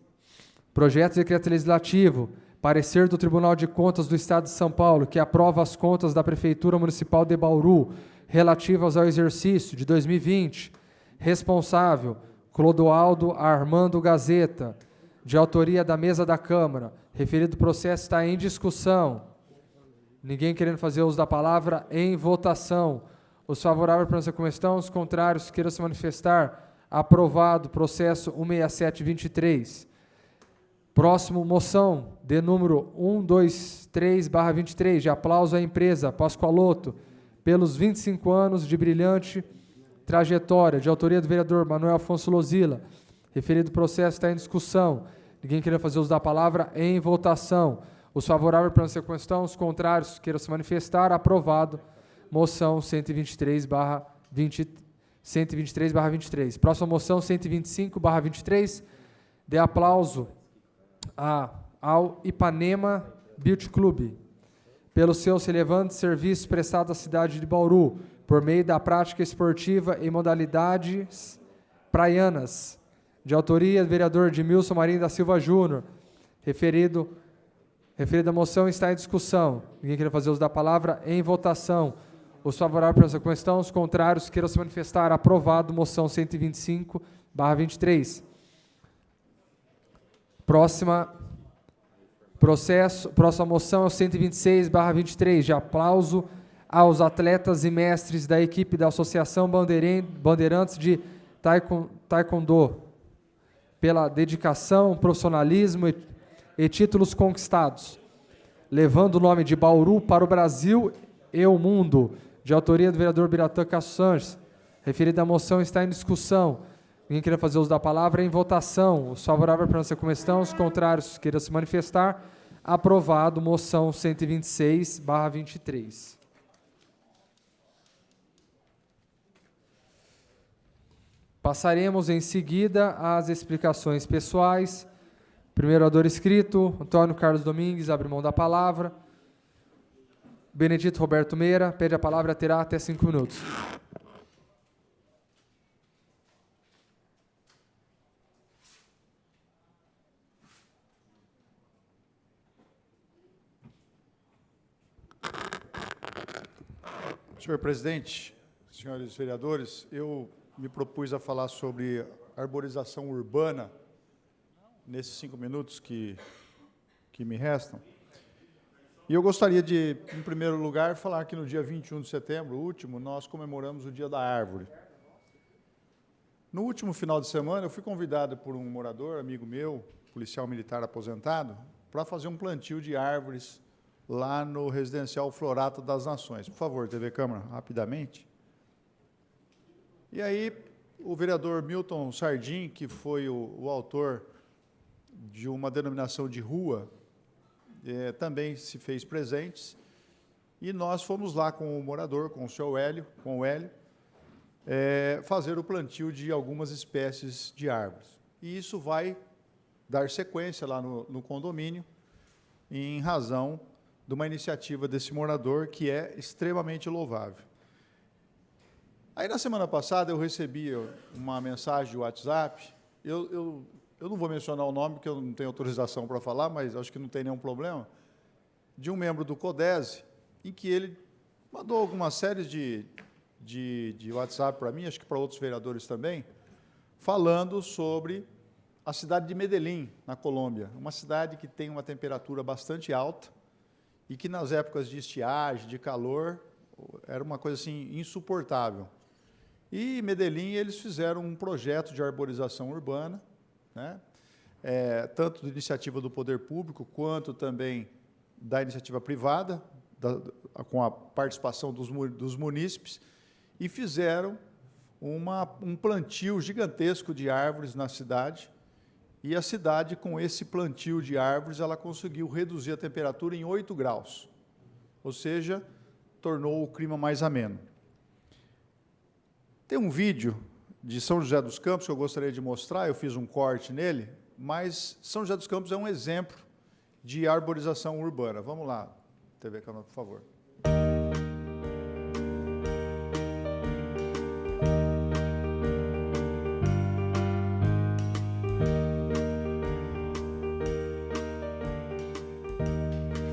Projeto de decreto legislativo, parecer do Tribunal de Contas do Estado de São Paulo, que aprova as contas da Prefeitura Municipal de Bauru, relativas ao exercício de 2020. Responsável, Clodoaldo Armando Gazeta, de autoria da mesa da Câmara. Referido processo está em discussão. Ninguém querendo fazer uso da palavra, em votação. Os favoráveis à permanência como estão, os contrários queiram se manifestar. Aprovado processo 16723. Próximo, moção de número 123/23, de aplauso à empresa Pascoaloto, pelos 25 anos de brilhante trajetória, de autoria do vereador Manuel Afonso Lozila. Referido processo está em discussão. Ninguém queira fazer uso da palavra, em votação. Os favoráveis para essa questão, os contrários queiram se manifestar. Aprovado. Moção 123/23. Próxima moção 125/23. De aplauso ao Ipanema Beauty Club, pelos seus relevantes serviços prestados à cidade de Bauru, por meio da prática esportiva em modalidades praianas, de autoria do vereador Edmilson Marinho da Silva Júnior. Referida moção está em discussão. Ninguém quer fazer uso da palavra, em votação. Os favoráveis para essa questão, os contrários queiram se manifestar. Aprovado, moção 125/23. Próxima moção é o 126/23, de aplauso aos atletas e mestres da equipe da Associação Bandeirantes de Taekwondo, pela dedicação, profissionalismo e títulos conquistados, levando o nome de Bauru para o Brasil e o mundo, de autoria do vereador Biratã Castro Sanches. Referida moção está em discussão. Ninguém queira fazer uso da palavra, em votação. Os favoráveis para essa comissão, os contrários queiram se manifestar. Aprovado, moção 126/23. Passaremos em seguida às explicações pessoais. Primeiro orador inscrito, Antônio Carlos Domingues, abre mão da palavra. Benedito Roberto Meira, pede a palavra, terá até 5 minutos. Senhor presidente, senhores vereadores, eu me propus a falar sobre arborização urbana nesses 5 minutos que me restam. E eu gostaria de, em primeiro lugar, falar que no dia 21 de setembro, último, nós comemoramos o Dia da Árvore. No último final de semana, eu fui convidado por um morador, amigo meu, policial militar aposentado, para fazer um plantio de árvores lá no residencial Florato das Nações. Por favor, TV Câmara, rapidamente. E aí, o vereador Milton Sardim, que foi o autor de uma denominação de rua, também se fez presente, e nós fomos lá com o morador, com o senhor Hélio, fazer o plantio de algumas espécies de árvores. E isso vai dar sequência lá no condomínio, em razão de uma iniciativa desse morador que é extremamente louvável. Aí, na semana passada, eu recebi uma mensagem de WhatsApp, eu não vou mencionar o nome, porque eu não tenho autorização para falar, mas acho que não tem nenhum problema, de um membro do CODESE, em que ele mandou alguma série de WhatsApp para mim, acho que para outros vereadores também, falando sobre a cidade de Medellín, na Colômbia, uma cidade que tem uma temperatura bastante alta e que, nas épocas de estiagem, de calor, era uma coisa assim insuportável. E em Medellín eles fizeram um projeto de arborização urbana, né? Tanto de iniciativa do poder público, quanto também da iniciativa privada, com a participação dos munícipes, e fizeram um plantio gigantesco de árvores na cidade, e a cidade, com esse plantio de árvores, ela conseguiu reduzir a temperatura em 8 graus, ou seja, tornou o clima mais ameno. Tem um vídeo de São José dos Campos que eu gostaria de mostrar, eu fiz um corte nele, mas São José dos Campos é um exemplo de arborização urbana. Vamos lá, TV Câmara, por favor.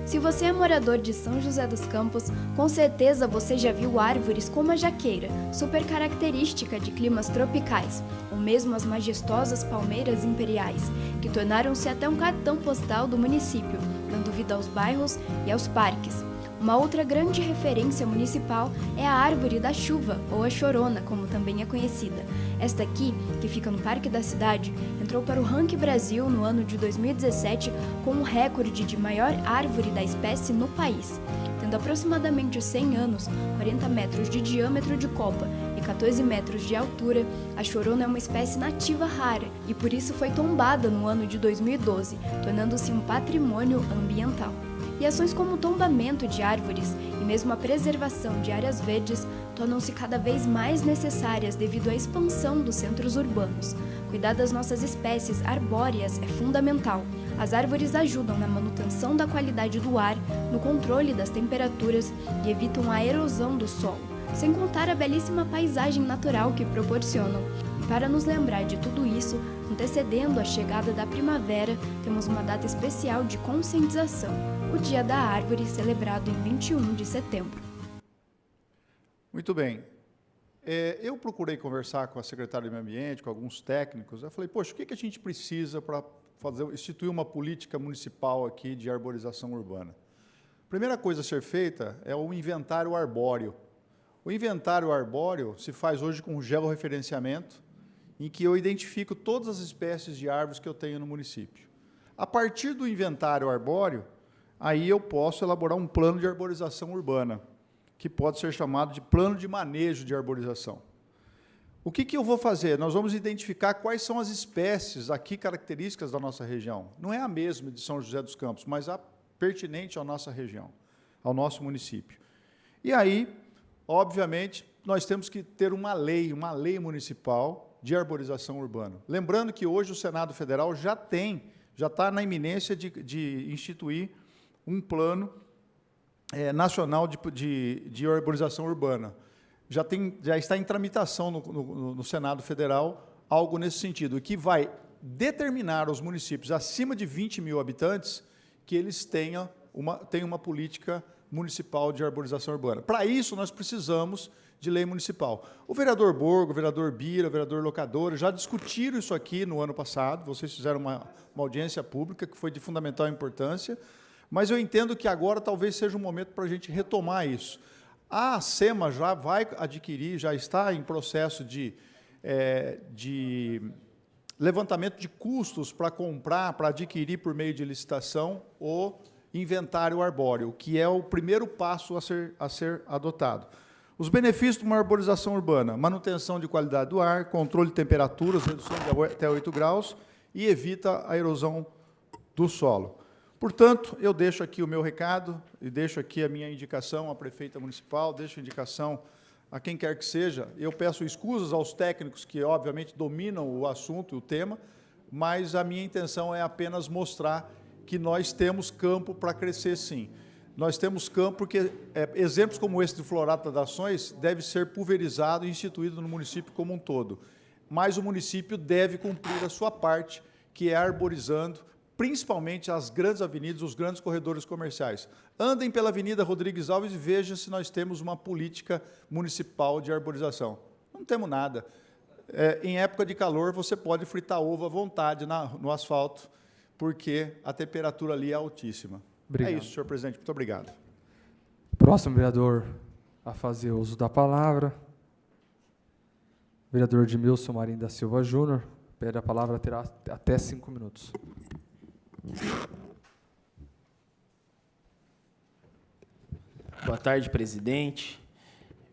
Se você é morador de São José dos Campos, com certeza você já viu árvores como a jaqueira, super característica de climas tropicais, ou mesmo as majestosas palmeiras imperiais, que tornaram-se até um cartão postal do município, dando vida aos bairros e aos parques. Uma outra grande referência municipal é a Árvore da Chuva, ou a Chorona, como também é conhecida. Esta aqui, que fica no Parque da Cidade, entrou para o Ranking Brasil no ano de 2017 com o recorde de maior árvore da espécie no país. Tendo aproximadamente 100 anos, 40 metros de diâmetro de copa e 14 metros de altura, a chorona é uma espécie nativa rara e por isso foi tombada no ano de 2012, tornando-se um patrimônio ambiental. E ações como o tombamento de árvores e mesmo a preservação de áreas verdes tornam-se cada vez mais necessárias devido à expansão dos centros urbanos. Cuidar das nossas espécies arbóreas é fundamental. As árvores ajudam na manutenção da qualidade do ar, no controle das temperaturas e evitam a erosão do solo, sem contar a belíssima paisagem natural que proporcionam. E para nos lembrar de tudo isso, antecedendo a chegada da primavera, temos uma data especial de conscientização, o Dia da Árvore, celebrado em 21 de setembro. Muito bem. Eu procurei conversar com a secretária do Meio Ambiente, com alguns técnicos. Eu falei, poxa, o que a gente precisa para instituir uma política municipal aqui de arborização urbana? A primeira coisa a ser feita é o inventário arbóreo. O inventário arbóreo se faz hoje com georreferenciamento, em que eu identifico todas as espécies de árvores que eu tenho no município. A partir do inventário arbóreo, aí eu posso elaborar um plano de arborização urbana, que pode ser chamado de plano de manejo de arborização. O que eu vou fazer? Nós vamos identificar quais são as espécies aqui características da nossa região. Não é a mesma de São José dos Campos, mas a pertinente à nossa região, ao nosso município. E aí, obviamente, nós temos que ter uma lei municipal de arborização urbana. Lembrando que hoje o Senado Federal já está na iminência de instituir um plano nacional de arborização urbana. Já está em tramitação no Senado Federal algo nesse sentido, que vai determinar aos municípios acima de 20 mil habitantes que eles tenham uma política municipal de arborização urbana. Para isso, nós precisamos de lei municipal. O vereador Borgo, o vereador Bira, o vereador Locadora já discutiram isso aqui no ano passado, vocês fizeram uma audiência pública que foi de fundamental importância, mas eu entendo que agora talvez seja um momento para a gente retomar isso. A SEMA já vai adquirir, já está em processo de levantamento de custos para comprar, para adquirir por meio de licitação o inventário arbóreo, que é o primeiro passo a ser adotado. Os benefícios de uma arborização urbana: manutenção de qualidade do ar, controle de temperaturas, redução de até 8 graus e evita a erosão do solo. Portanto, eu deixo aqui o meu recado e deixo aqui a minha indicação à prefeita municipal, deixo a indicação a quem quer que seja. Eu peço escusas aos técnicos que, obviamente, dominam o assunto e o tema, mas a minha intenção é apenas mostrar que nós temos campo para crescer, sim. Nós temos campo porque exemplos como esse do Florata das Ações deve ser pulverizado e instituído no município como um todo. Mas o município deve cumprir a sua parte, que é arborizando, principalmente as grandes avenidas, os grandes corredores comerciais. Andem pela Avenida Rodrigues Alves e vejam se nós temos uma política municipal de arborização. Não temos nada. Em época de calor, você pode fritar ovo à vontade no asfalto, porque a temperatura ali é altíssima. Obrigado. É isso, senhor presidente. Muito obrigado. Próximo vereador a fazer uso da palavra, vereador Edmilson Marinho da Silva Júnior. Pede a palavra, terá até 5 minutos. Boa tarde, presidente,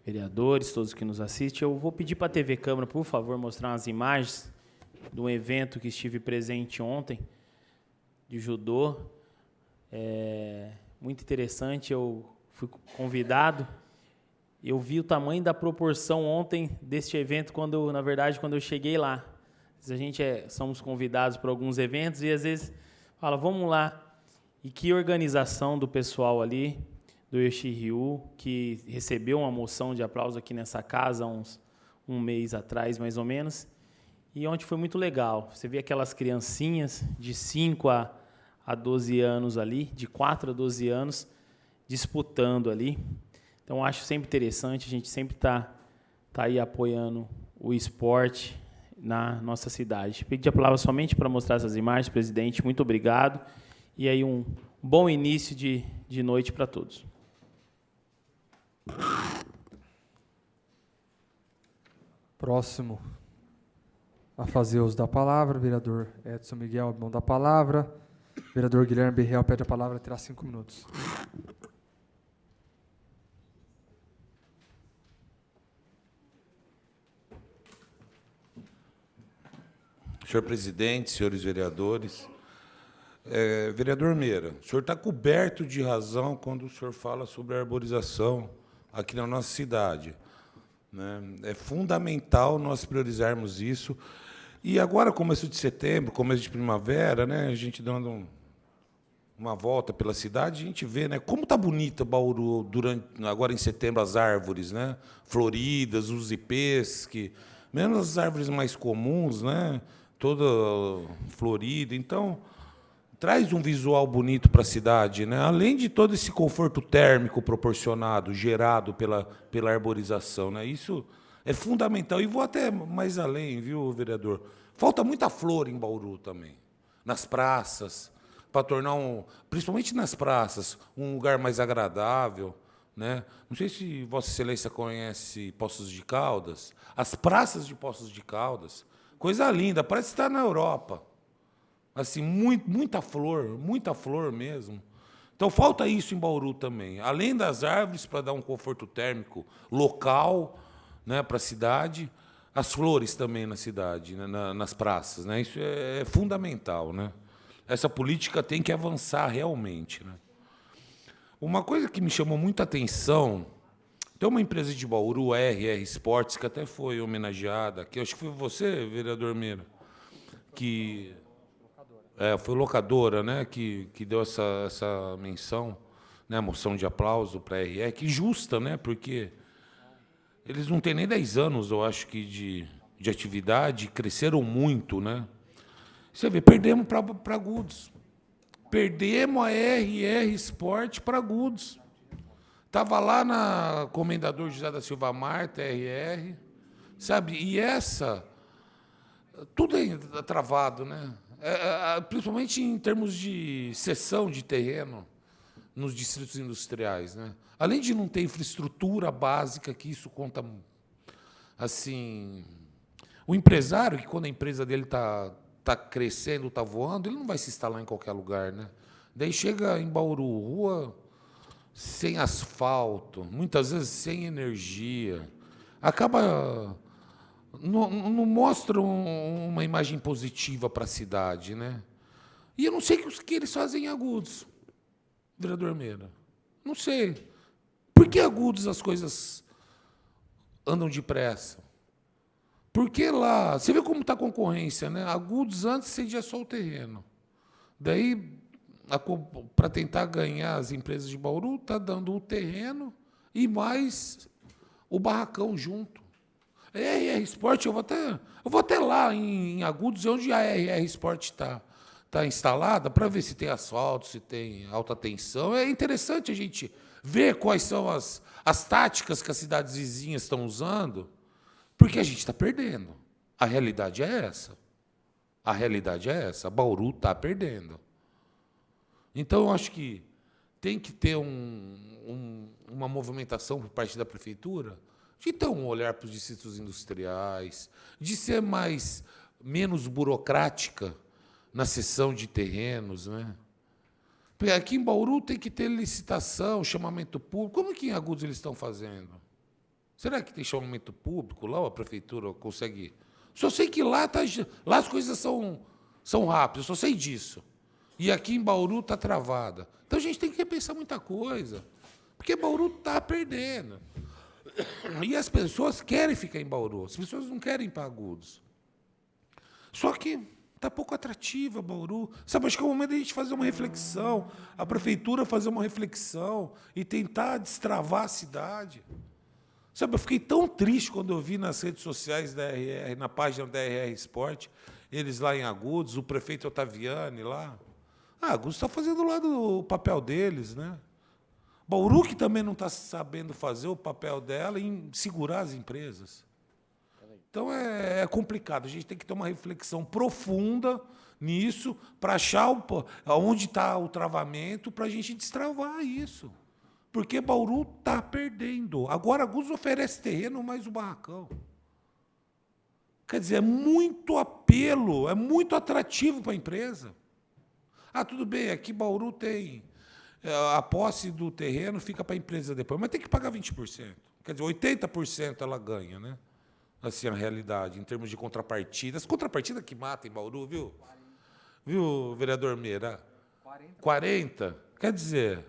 vereadores, todos que nos assistem. Eu vou pedir para a TV Câmara, por favor, mostrar umas imagens de um evento que estive presente ontem, de judô. Muito interessante, eu fui convidado. Eu vi o tamanho da proporção ontem deste evento, na verdade, quando eu cheguei lá. A gente somos convidados para alguns eventos e, às vezes, fala, vamos lá. E que organização do pessoal ali, do Yoshiryu, que recebeu uma moção de aplauso aqui nessa casa há um mês atrás, mais ou menos, e ontem foi muito legal. Você vê aquelas criancinhas de 5 a 12 anos ali, de 4 a 12 anos, disputando ali. Então, acho sempre interessante, a gente sempre tá aí apoiando o esporte na nossa cidade. Pedi a palavra somente para mostrar essas imagens, presidente, muito obrigado, e aí um bom início de noite para todos. Próximo a fazer uso da palavra, vereador Edson Miguel, mão da palavra. Vereador Guilherme Berreal pede a palavra, terá 5 minutos. Senhor presidente, senhores vereadores, vereador Meira, o senhor está coberto de razão quando o senhor fala sobre a arborização aqui na nossa cidade, né? É fundamental nós priorizarmos isso. E agora, começo de setembro, começo de primavera, né, a gente dando uma volta pela cidade, a gente vê, né, como está bonita Bauru agora em setembro, as árvores, né, floridas, os ipês, menos as árvores mais comuns, né, toda florida. Então, traz um visual bonito para a cidade, né? Além de todo esse conforto térmico proporcionado, gerado pela arborização, né? Isso é fundamental. E vou até mais além, viu, vereador? Falta muita flor em Bauru também, nas praças, para tornar, principalmente nas praças, um lugar mais agradável, né? Não sei se Vossa Excelência conhece Poços de Caldas, as praças de Poços de Caldas, coisa linda, parece estar na Europa. Assim, muita flor mesmo. Então, falta isso em Bauru também. Além das árvores, para dar um conforto térmico local, né, para a cidade, as flores também na cidade, né, nas praças. Né? Isso é fundamental. Né? Essa política tem que avançar realmente. Né? Uma coisa que me chamou muita atenção, tem uma empresa de Bauru, a RR Sports, que até foi homenageada, que acho que foi você, vereador Meira, que... foi locadora, né, que deu essa menção, né, moção de aplauso para a RR, que justa, né, porque eles não têm nem 10 anos, eu acho, que de atividade, cresceram muito. Né. Você vê, perdemos para Agudos. Perdemos a RR Sport para Agudos. Estava lá na Comendador José da Silva Marta, RR, sabe, e tudo é travado, né. Principalmente em termos de cessão de terreno nos distritos industriais, né? Além de não ter infraestrutura básica, que isso conta, assim, o empresário, que quando a empresa dele tá crescendo, está voando, ele não vai se instalar em qualquer lugar, né? Daí chega em Bauru, rua sem asfalto, muitas vezes sem energia, acaba... Não mostram uma imagem positiva para a cidade, né? E eu não sei o que eles fazem em Agudos, vereador Meira. Não sei. Por que Agudos as coisas andam depressa. Porque lá, você vê como está a concorrência, né? Agudos antes cedia só o terreno. Daí, para tentar ganhar as empresas de Bauru, está dando o terreno e mais o barracão junto. A RR Sport, eu vou até lá em Agudos, onde a RR Sport está instalada, para ver se tem asfalto, se tem alta tensão. É interessante a gente ver quais são as táticas que as cidades vizinhas estão usando, porque a gente está perdendo. A realidade é essa. A realidade é essa. Bauru está perdendo. Então, eu acho que tem que ter uma movimentação por parte da prefeitura de ter um olhar para os distritos industriais, de ser menos burocrática na cessão de terrenos, né? Porque aqui em Bauru tem que ter licitação, chamamento público. Como que em Agudos eles estão fazendo? Será que tem chamamento público lá, ou a prefeitura consegue? Só sei que lá as coisas são rápidas, só sei disso. E aqui em Bauru está travada. Então a gente tem que repensar muita coisa, porque Bauru está perdendo. E as pessoas querem ficar em Bauru, as pessoas não querem ir para Agudos. Só que está pouco atrativa Bauru. Sabe, acho que é o momento de a gente fazer uma reflexão, a prefeitura fazer uma reflexão e tentar destravar a cidade. Sabe, eu fiquei tão triste quando eu vi nas redes sociais da RR, na página da RR Sport, eles lá em Agudos, o prefeito Otaviani lá. Agudos está fazendo lá o papel deles, né? Bauru que também não está sabendo fazer o papel dela em segurar as empresas. Então é complicado, a gente tem que ter uma reflexão profunda nisso para achar onde está o travamento para a gente destravar isso. Porque Bauru está perdendo. Agora Agudos oferece terreno mais o barracão. Quer dizer, é muito apelo, é muito atrativo para a empresa. Tudo bem, aqui Bauru tem a posse do terreno, fica para a empresa depois, mas tem que pagar 20%. Quer dizer, 80% ela ganha, né? Assim, a realidade, em termos de contrapartidas. Contrapartida que mata em Bauru, viu? Viu, vereador Meira? 40? Quer dizer,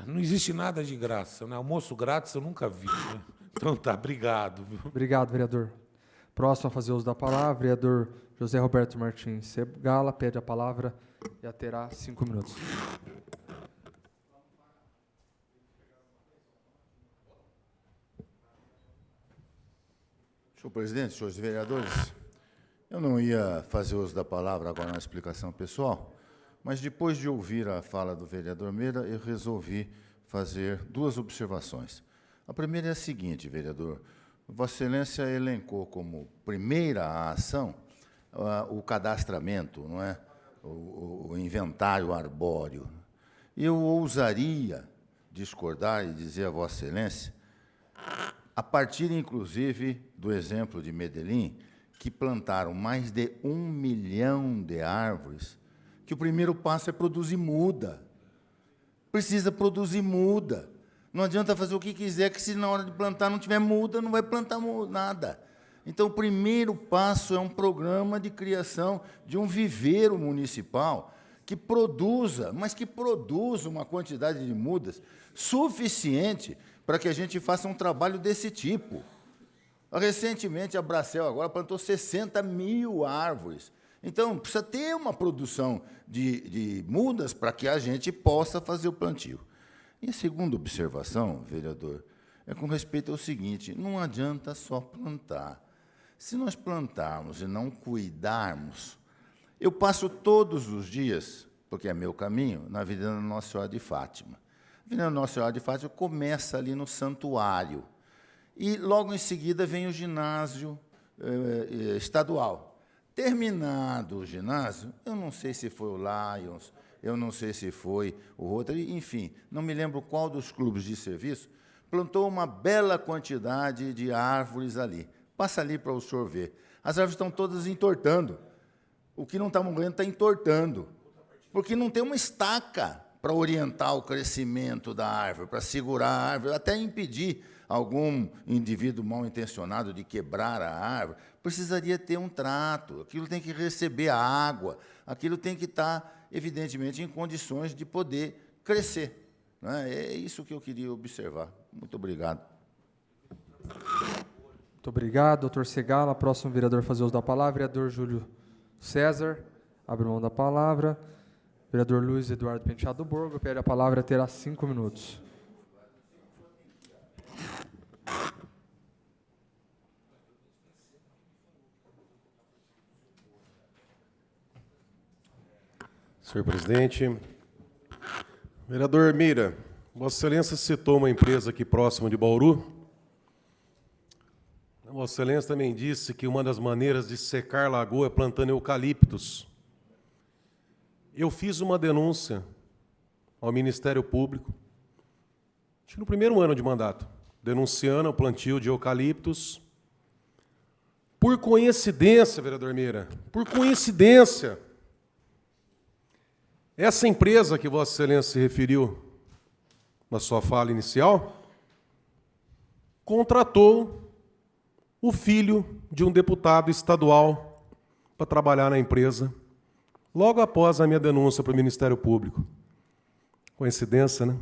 não existe nada de graça, né? Almoço grátis eu nunca vi, né? Então tá, obrigado. Viu? Obrigado, vereador. Próximo a fazer uso da palavra, vereador José Roberto Martins Segala, pede a palavra e terá 5 minutos. Senhor presidente, senhores vereadores, eu não ia fazer uso da palavra agora na explicação pessoal, mas depois de ouvir a fala do vereador Meira, eu resolvi fazer 2 observações. A primeira é a seguinte, vereador. Vossa Excelência elencou como primeira ação o cadastramento, não é? O inventário arbóreo. Eu ousaria discordar e dizer a Vossa Excelência, a partir, inclusive, do exemplo de Medellín, que plantaram mais de 1 milhão de árvores, que o primeiro passo é produzir muda. Precisa produzir muda. Não adianta fazer o que quiser, que se na hora de plantar não tiver muda, não vai plantar nada. Então, o primeiro passo é um programa de criação de um viveiro municipal que produza, mas que produza uma quantidade de mudas suficiente para que a gente faça um trabalho desse tipo. Recentemente, a Bracel agora plantou 60 mil árvores. Então, precisa ter uma produção de mudas para que a gente possa fazer o plantio. E a segunda observação, vereador, é com respeito ao seguinte, não adianta só plantar. Se nós plantarmos e não cuidarmos, eu passo todos os dias, porque é meu caminho, na Avenida Nossa Senhora de Fátima. A Avenida Nossa Senhora de Fátima começa ali no santuário. E, logo em seguida, vem o ginásio estadual. Terminado o ginásio, eu não sei se foi o Lions, eu não sei se foi o Rotary, enfim, não me lembro qual dos clubes de serviço, plantou uma bela quantidade de árvores ali. Passa ali para o senhor ver. As árvores estão todas entortando. O que não está morrendo está entortando. Porque não tem uma estaca para orientar o crescimento da árvore, para segurar a árvore, até impedir algum indivíduo mal intencionado de quebrar a árvore. Precisaria ter um trato, aquilo tem que receber água, aquilo tem que estar, evidentemente, em condições de poder crescer. Não é? É isso que eu queria observar. Muito obrigado. Muito obrigado, doutor Segala. Próximo vereador a fazer uso da palavra, vereador Júlio César. Abre mão da palavra. Vereador Luiz Eduardo Penteado Borgo, pede a palavra, terá 5 minutos. Senhor presidente, vereador Mira, Vossa Excelência citou uma empresa aqui próxima de Bauru. Vossa Excelência também disse que uma das maneiras de secar lagoa é plantando eucaliptos. Eu fiz uma denúncia ao Ministério Público, acho que no primeiro ano de mandato, denunciando o plantio de eucaliptos. Por coincidência, vereador Mira, por coincidência, essa empresa que Vossa Excelência se referiu na sua fala inicial, contratou o filho de um deputado estadual para trabalhar na empresa, logo após a minha denúncia para o Ministério Público. Coincidência, né?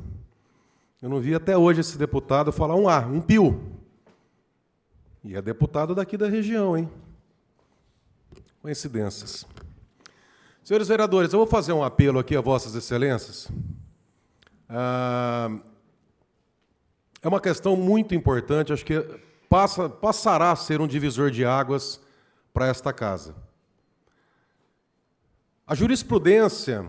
Eu não vi até hoje esse deputado falar um pio. E é deputado daqui da região, hein? Coincidências. Senhores vereadores, eu vou fazer um apelo aqui a Vossas Excelências. É uma questão muito importante, acho que passará a ser um divisor de águas para esta casa. A jurisprudência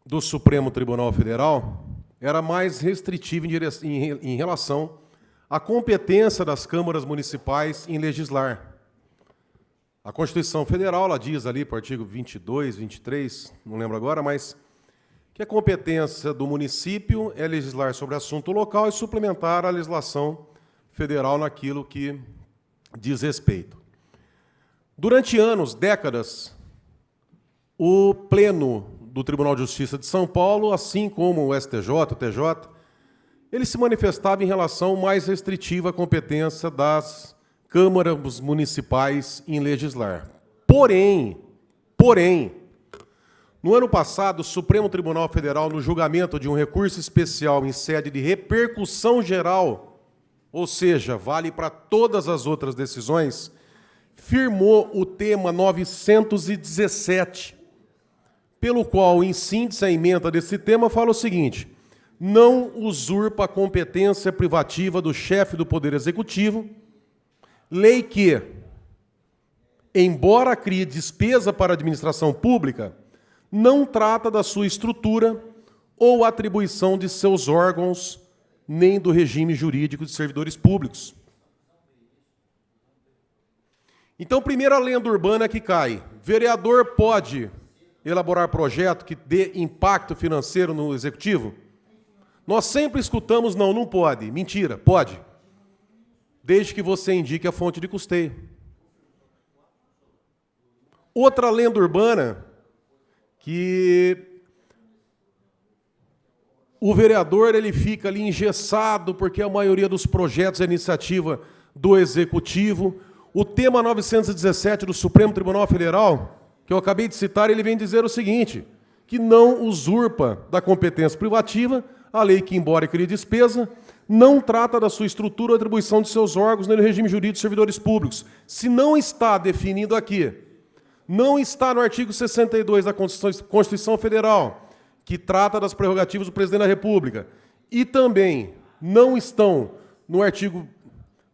do Supremo Tribunal Federal era mais restritiva em relação à competência das câmaras municipais em legislar. A Constituição Federal, ela diz ali, para o artigo 22, 23, não lembro agora, mas que a competência do município é legislar sobre assunto local e suplementar a legislação federal naquilo que diz respeito. Durante anos, décadas, o Pleno do Tribunal de Justiça de São Paulo, assim como o STJ, o TJ, ele se manifestava em relação mais restritiva à competência das câmaras municipais em legislar. Porém, no ano passado, o Supremo Tribunal Federal, no julgamento de um recurso especial em sede de repercussão geral, ou seja, vale para todas as outras decisões, firmou o tema 917, pelo qual, em síntese, a emenda desse tema fala o seguinte: não usurpa a competência privativa do chefe do Poder Executivo, lei que, embora crie despesa para a administração pública, não trata da sua estrutura ou atribuição de seus órgãos, nem do regime jurídico de servidores públicos. Então, primeira lenda urbana que cai: vereador pode elaborar projeto que dê impacto financeiro no executivo? Nós sempre escutamos, não pode. Mentira, pode. Desde que você indique a fonte de custeio. Outra lenda urbana, que o vereador ele fica ali engessado, porque a maioria dos projetos é iniciativa do Executivo. O tema 917 do Supremo Tribunal Federal, que eu acabei de citar, ele vem dizer o seguinte: que não usurpa da competência privativa a lei que, embora crie despesa, não trata da sua estrutura ou atribuição de seus órgãos nem do regime jurídico de servidores públicos. Se não está definido aqui, não está no artigo 62 da Constituição Federal, que trata das prerrogativas do presidente da República, e também não estão no artigo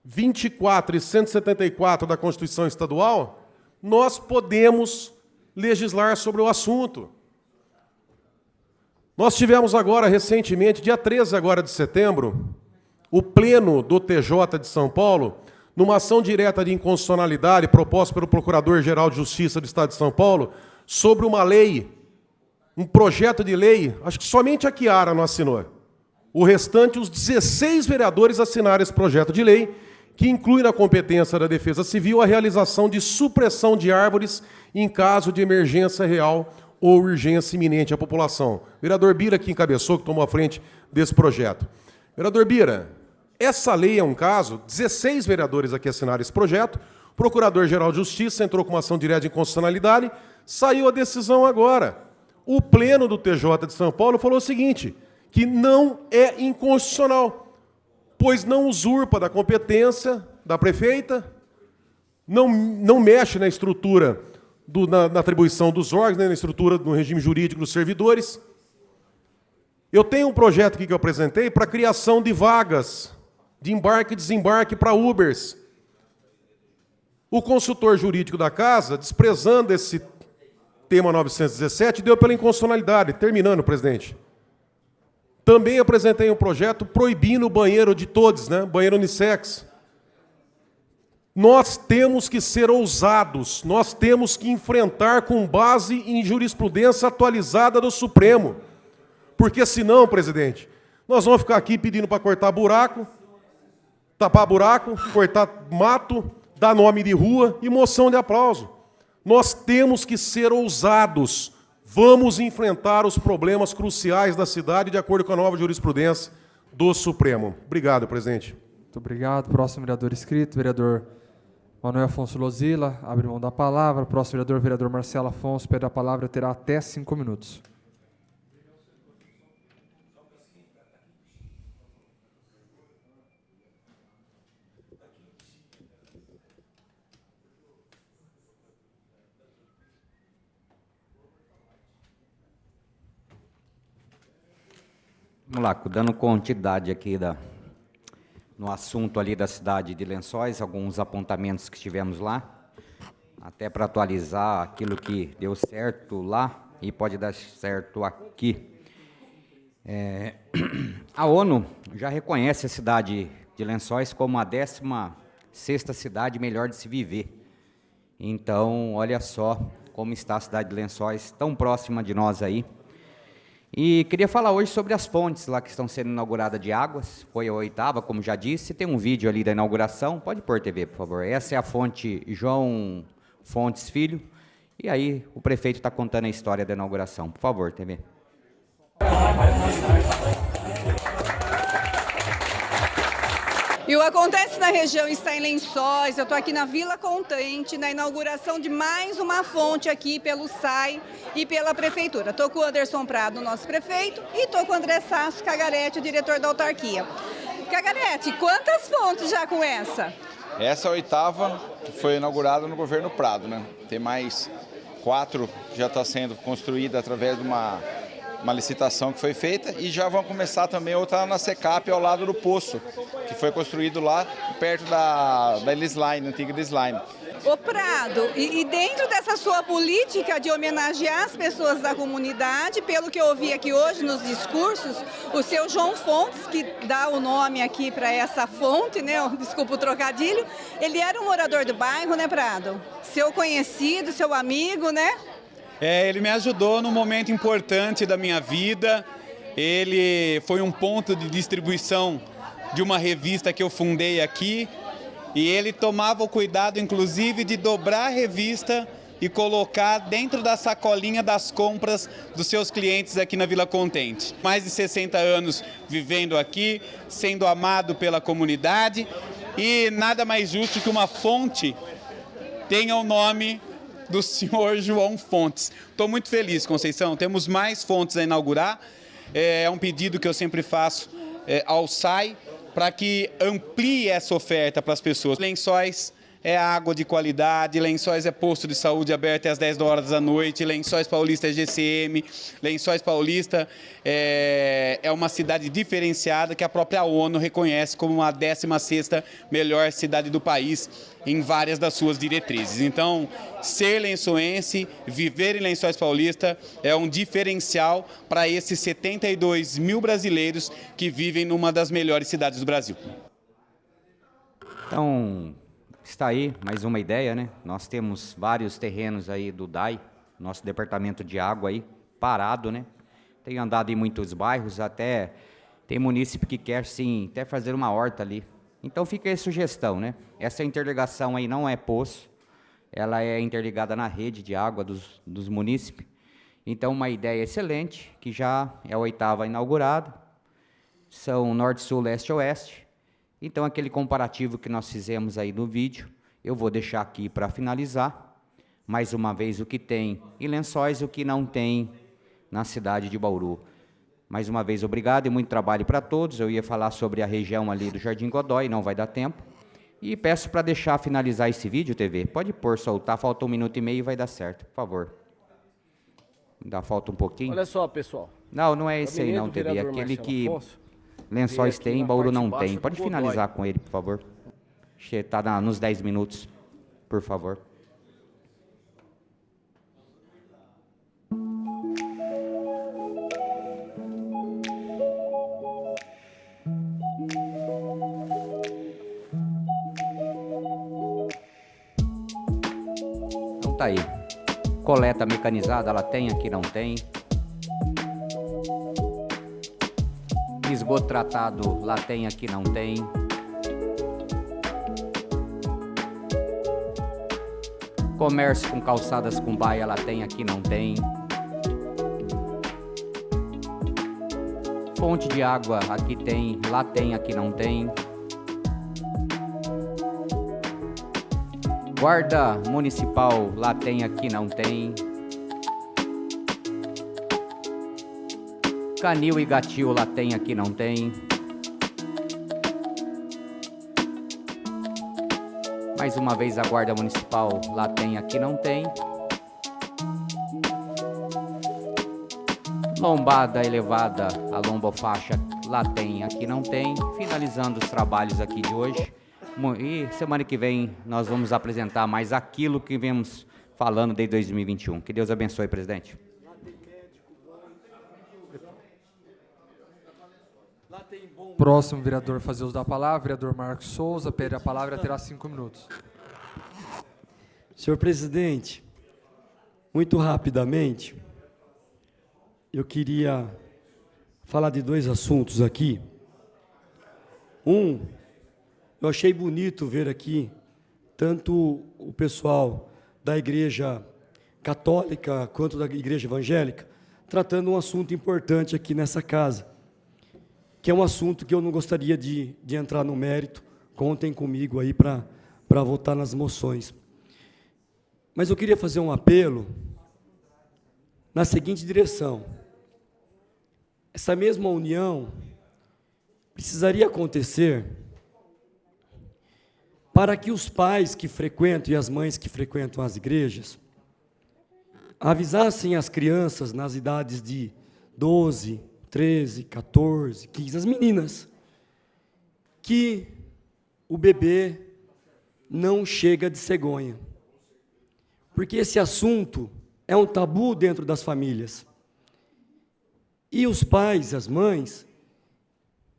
24 e 174 da Constituição Estadual, nós podemos legislar sobre o assunto. Nós tivemos agora, recentemente, dia 13 agora de setembro, o Pleno do TJ de São Paulo, numa ação direta de inconstitucionalidade proposta pelo Procurador-Geral de Justiça do Estado de São Paulo, sobre uma lei, um projeto de lei, acho que somente a Chiara não assinou. O restante, os 16 vereadores assinaram esse projeto de lei, que inclui na competência da Defesa Civil a realização de supressão de árvores em caso de emergência real ou urgência iminente à população. O vereador Bira, que encabeçou, que tomou a frente desse projeto. Vereador Bira, essa lei é um caso, 16 vereadores aqui assinaram esse projeto, o Procurador-Geral de Justiça entrou com uma ação direta de inconstitucionalidade, saiu a decisão agora. O Pleno do TJ de São Paulo falou o seguinte, que não é inconstitucional, pois não usurpa da competência da prefeita, não mexe na estrutura, na atribuição dos órgãos, né, na estrutura do regime jurídico dos servidores. Eu tenho um projeto aqui que eu apresentei para a criação de vagas de embarque e desembarque para Ubers. O consultor jurídico da casa, desprezando esse tema 917, deu pela inconstitucionalidade. Terminando, presidente. Também apresentei um projeto proibindo o banheiro de todos, né? Banheiro unissex. Nós temos que ser ousados, nós temos que enfrentar com base em jurisprudência atualizada do Supremo. Porque senão, presidente, nós vamos ficar aqui pedindo para cortar buraco, tapar buraco, cortar mato, dar nome de rua e moção de aplauso. Nós temos que ser ousados. Vamos enfrentar os problemas cruciais da cidade de acordo com a nova jurisprudência do Supremo. Obrigado, presidente. Muito obrigado. Próximo vereador inscrito, vereador Manuel Afonso Lozila, abre mão da palavra. Próximo vereador Marcelo Afonso, pede a palavra, terá até 5 minutos. Vamos lá, dando continuidade aqui no assunto ali da cidade de Lençóis, alguns apontamentos que tivemos lá, até para atualizar aquilo que deu certo lá e pode dar certo aqui. A ONU já reconhece a cidade de Lençóis como a 16ª cidade melhor de se viver. Então, olha só como está a cidade de Lençóis, tão próxima de nós aí. E queria falar hoje sobre as fontes lá que estão sendo inauguradas de águas. Foi a 8ª, como já disse. Tem um vídeo ali da inauguração. Pode pôr TV, por favor. Essa é a fonte João Fontes Filho. E aí o prefeito está contando a história da inauguração. Por favor, TV. E o Acontece na Região está em Lençóis. Eu estou aqui na Vila Contente, na inauguração de mais uma fonte aqui pelo SAI e pela Prefeitura. Estou com o Anderson Prado, nosso prefeito, e estou com o André Sasso Cagarete, o diretor da autarquia. Cagarete, quantas fontes já com essa? Essa é a 8ª, que foi inaugurada no governo Prado, né? Tem mais 4 que já está sendo construída através de uma licitação que foi feita, e já vão começar também outra na Secap ao lado do poço, que foi construído lá perto da Elisline, antiga Elisline. Ô Prado, e dentro dessa sua política de homenagear as pessoas da comunidade, pelo que eu ouvi aqui hoje nos discursos, o seu João Fontes, que dá o nome aqui para essa fonte, né? Desculpa o trocadilho, ele era um morador do bairro, né, Prado? Seu conhecido, seu amigo, né? Ele me ajudou num momento importante da minha vida. Ele foi um ponto de distribuição de uma revista que eu fundei aqui. E ele tomava o cuidado, inclusive, de dobrar a revista e colocar dentro da sacolinha das compras dos seus clientes aqui na Vila Contente. Mais de 60 anos vivendo aqui, sendo amado pela comunidade. E nada mais justo que uma fonte tenha o nome do senhor João Fontes. Estou muito feliz, Conceição. Temos mais fontes a inaugurar. É um pedido que eu sempre faço ao SAI para que amplie essa oferta para as pessoas. Lençóis é água de qualidade, Lençóis é posto de saúde aberto às 10 horas da noite, Lençóis Paulista é GCM, Lençóis Paulista é uma cidade diferenciada que a própria ONU reconhece como a 16ª melhor cidade do país em várias das suas diretrizes. Então, ser lençoense, viver em Lençóis Paulista é um diferencial para esses 72 mil brasileiros que vivem numa das melhores cidades do Brasil. Então, está aí mais uma ideia, né? Nós temos vários terrenos aí do DAI, nosso departamento de água aí, parado, né? Tenho andado em muitos bairros, até tem munícipe que quer, sim, até fazer uma horta ali. Então fica aí a sugestão, né? Essa interligação aí não é poço, ela é interligada na rede de água dos munícipes. Então uma ideia excelente, que já é a 8ª inaugurada, são norte, sul, leste, oeste. Então aquele comparativo que nós fizemos aí no vídeo, eu vou deixar aqui para finalizar. Mais uma vez o que tem em Lençóis e o que não tem na cidade de Bauru. Mais uma vez, obrigado e muito trabalho para todos. Eu ia falar sobre a região ali do Jardim Godói, não vai dar tempo. E peço para deixar finalizar esse vídeo, TV. Pode pôr, soltar, falta 1 minuto e meio e vai dar certo, por favor. Ainda falta um pouquinho. Olha só, pessoal. Não, não é esse aí não, TV. É aquele que Lençóis tem, Bauru não tem. Pode finalizar com ele, por favor. Está nos 10 minutos, por favor. Então tá aí. Coleta mecanizada, ela tem, aqui não tem. Esgoto tratado, lá tem, aqui não tem. Comércio com calçadas com baia, lá tem, aqui não tem. Fonte de água, aqui tem, lá tem, aqui não tem. Guarda municipal, lá tem, aqui não tem. Canil e gatil, lá tem, aqui não tem. Mais uma vez a guarda municipal, lá tem, aqui não tem. Lombada elevada, a lombofaixa, lá tem, aqui não tem. Finalizando os trabalhos aqui de hoje. E semana que vem nós vamos apresentar mais aquilo que vemos falando desde 2021. Que Deus abençoe, presidente. Próximo vereador a fazer uso da palavra, vereador Marcos Souza. Pede a palavra, terá 5 minutos. Senhor presidente, muito rapidamente, eu queria falar de 2 assuntos aqui. Eu achei bonito ver aqui tanto o pessoal da Igreja Católica quanto da Igreja Evangélica tratando um assunto importante aqui nessa casa, que é um assunto que eu não gostaria de entrar no mérito. Contem comigo aí para votar nas moções. Mas eu queria fazer um apelo na seguinte direção. Essa mesma união precisaria acontecer para que os pais que frequentam e as mães que frequentam as igrejas avisassem as crianças nas idades de 12, 13, 14, 15, as meninas, que o bebê não chega de cegonha. Porque esse assunto é um tabu dentro das famílias. E os pais, as mães,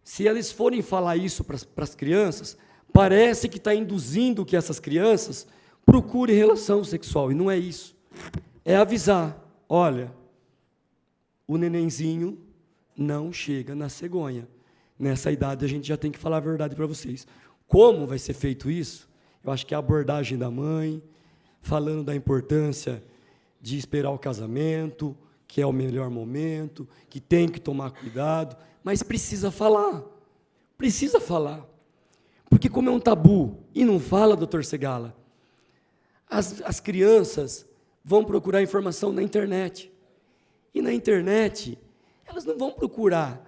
se eles forem falar isso para as crianças, parece que está induzindo que essas crianças procurem relação sexual, e não é isso. É avisar, olha, o nenenzinho não chega na cegonha. Nessa idade a gente já tem que falar a verdade para vocês. Como vai ser feito isso? Eu acho que é a abordagem da mãe, falando da importância de esperar o casamento, que é o melhor momento, que tem que tomar cuidado, mas precisa falar. Precisa falar. Porque como é um tabu, e não fala, doutor Segala, as crianças vão procurar informação na internet. E na internet, elas não vão procurar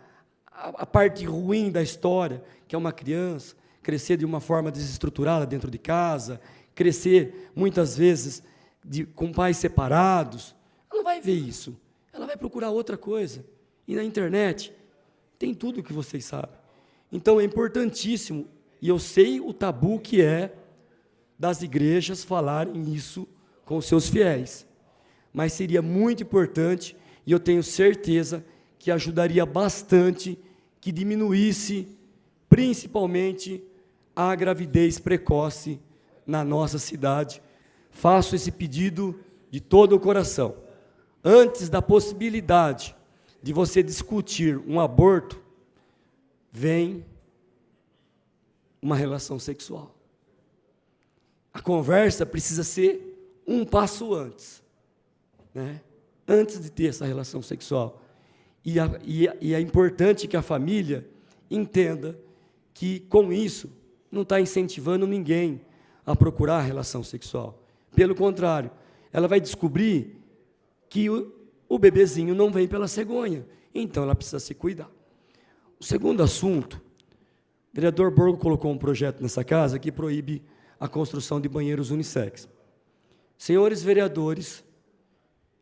a parte ruim da história, que é uma criança crescer de uma forma desestruturada dentro de casa, crescer, muitas vezes, com pais separados. Ela não vai ver isso. Ela vai procurar outra coisa. E na internet, tem tudo o que vocês sabem. Então, é importantíssimo, e eu sei o tabu que é das igrejas falarem isso com os seus fiéis. Mas seria muito importante, e eu tenho certeza que ajudaria bastante, que diminuísse, principalmente, a gravidez precoce na nossa cidade. Faço esse pedido de todo o coração. Antes da possibilidade de você discutir um aborto, vem uma relação sexual. A conversa precisa ser um passo antes, né? Antes de ter essa relação sexual. E é importante que a família entenda que, com isso, não está incentivando ninguém a procurar a relação sexual. Pelo contrário, ela vai descobrir que o bebezinho não vem pela cegonha, então ela precisa se cuidar. O segundo assunto, vereador Borgo colocou um projeto nessa casa que proíbe a construção de banheiros unissex. Senhores vereadores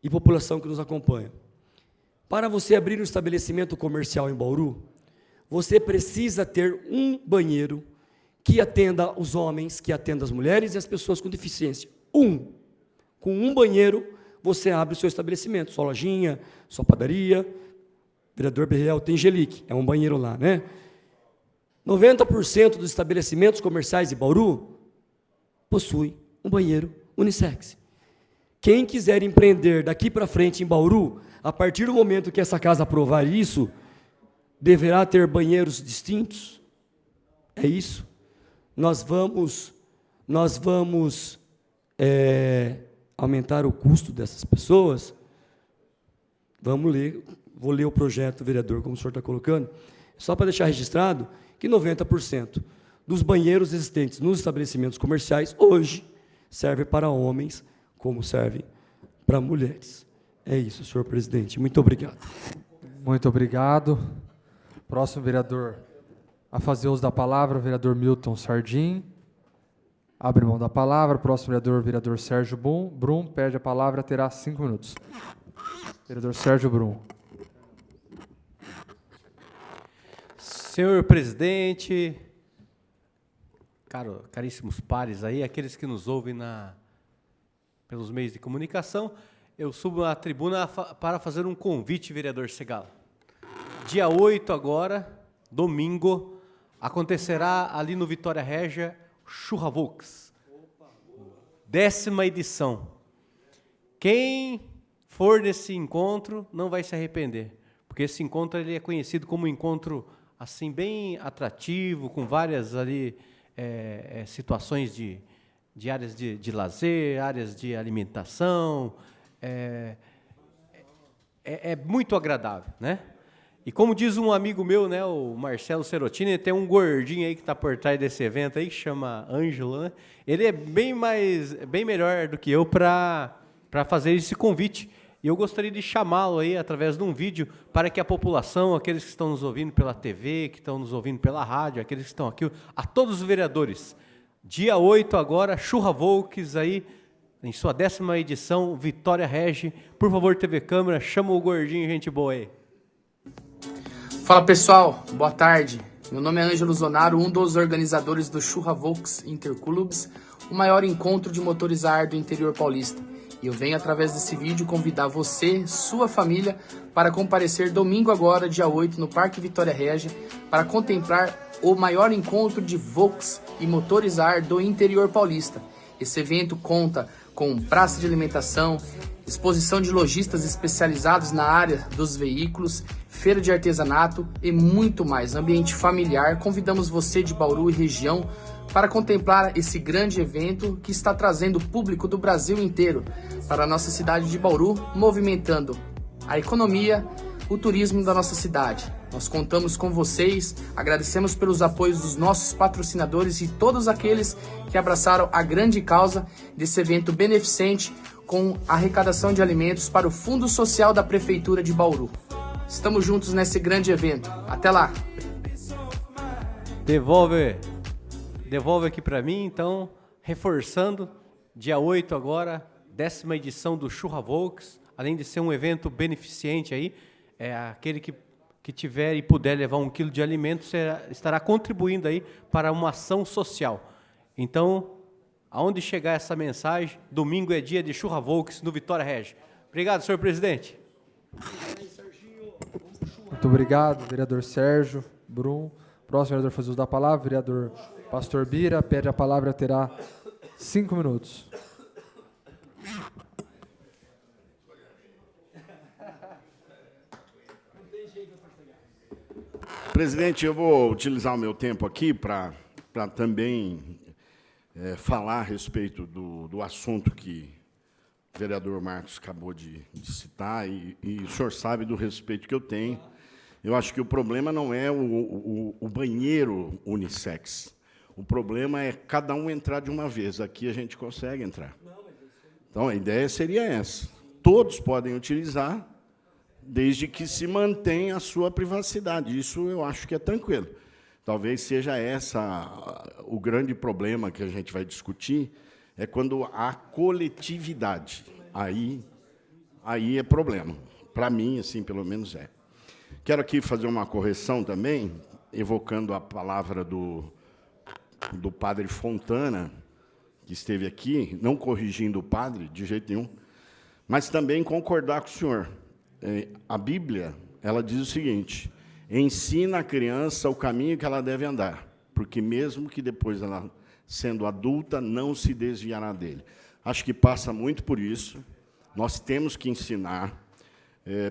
e população que nos acompanha, para você abrir um estabelecimento comercial em Bauru, você precisa ter um banheiro que atenda os homens, que atenda as mulheres e as pessoas com deficiência. Com um banheiro, você abre o seu estabelecimento, sua lojinha, sua padaria. Vereador Berriel tem Gelique, é um banheiro lá, né? 90% dos estabelecimentos comerciais de Bauru possuem um banheiro unissex. Quem quiser empreender daqui para frente em Bauru, a partir do momento que essa casa aprovar isso, deverá ter banheiros distintos. É isso. Nós vamos aumentar o custo dessas pessoas. Vamos ler, vou ler o projeto, vereador, como o senhor está colocando, só para deixar registrado que 90% dos banheiros existentes nos estabelecimentos comerciais hoje servem para homens, como servem para mulheres. É isso, senhor presidente. Muito obrigado. Muito obrigado. Próximo vereador a fazer uso da palavra, vereador Milton Sardim. Abre mão da palavra. Próximo vereador Sérgio Brum, pede a palavra, terá 5 minutos. Vereador Sérgio Brum. Senhor presidente, caríssimos pares aí, aqueles que nos ouvem pelos meios de comunicação, eu subo à tribuna para fazer um convite, vereador Segala. Dia 8 agora, domingo, acontecerá ali no Vitória Régia, Churravux, 10ª edição. Quem for nesse encontro não vai se arrepender, porque esse encontro ele é conhecido como um encontro assim bem atrativo, com várias ali situações de áreas de lazer, áreas de alimentação. É muito agradável, né? E como diz um amigo meu, né, o Marcelo Serotini, tem um gordinho aí que está por trás desse evento aí, que chama Ângelo, né? Ele é bem melhor do que eu para fazer esse convite. E eu gostaria de chamá-lo aí, através de um vídeo, para que a população, aqueles que estão nos ouvindo pela TV, que estão nos ouvindo pela rádio, aqueles que estão aqui, a todos os vereadores, dia 8 agora, Churravux aí, em sua 10ª edição, Vitória Regi. Por favor, TV Câmara, chama o gordinho, gente boa aí. Fala pessoal, boa tarde. Meu nome é Ângelo Zonaro, um dos organizadores do Churravux Interclubes, o maior encontro de motorizar do interior paulista. E eu venho, através desse vídeo, convidar você, sua família, para comparecer domingo agora, dia 8, no Parque Vitória Régia, para contemplar o maior encontro de Vox e motorizar do interior paulista. Esse evento conta com praça de alimentação, exposição de lojistas especializados na área dos veículos, feira de artesanato e muito mais. Ambiente familiar. Convidamos você de Bauru e região para contemplar esse grande evento que está trazendo público do Brasil inteiro para a nossa cidade de Bauru, movimentando a economia, o turismo da nossa cidade. Nós contamos com vocês, agradecemos pelos apoios dos nossos patrocinadores e todos aqueles que abraçaram a grande causa desse evento beneficente com arrecadação de alimentos para o Fundo Social da Prefeitura de Bauru. Estamos juntos nesse grande evento. Até lá! Devolve aqui para mim, então, reforçando, dia 8 agora, 10ª edição do Churravux, além de ser um evento beneficente aí, aquele que tiver e puder levar 1 quilo de alimento estará contribuindo aí para uma ação social. Então, aonde chegar essa mensagem, domingo é dia de Churravux no Vitória Régia. Obrigado, senhor presidente. Muito obrigado, vereador Sérgio Brum. Próximo vereador a fazer uso da palavra, vereador Pastor Bira, pede a palavra, terá 5 minutos. Presidente, eu vou utilizar o meu tempo aqui para também falar a respeito do assunto que o vereador Marcos acabou de citar, e o senhor sabe do respeito que eu tenho. Eu acho que o problema não é o banheiro unissex. O problema é cada um entrar de uma vez. Aqui a gente consegue entrar. Então, a ideia seria essa. Todos podem utilizar, desde que se mantenha a sua privacidade. Isso eu acho que é tranquilo. Talvez seja o grande problema que a gente vai discutir, é quando há coletividade. Aí é problema. Para mim, assim, pelo menos é. Quero aqui fazer uma correção também, evocando a palavra do padre Fontana, que esteve aqui, não corrigindo o padre, de jeito nenhum, mas também concordar com o senhor. A Bíblia, ela diz o seguinte: ensina a criança o caminho que ela deve andar, porque mesmo que depois ela, sendo adulta, não se desviará dele. Acho que passa muito por isso. Nós temos que ensinar.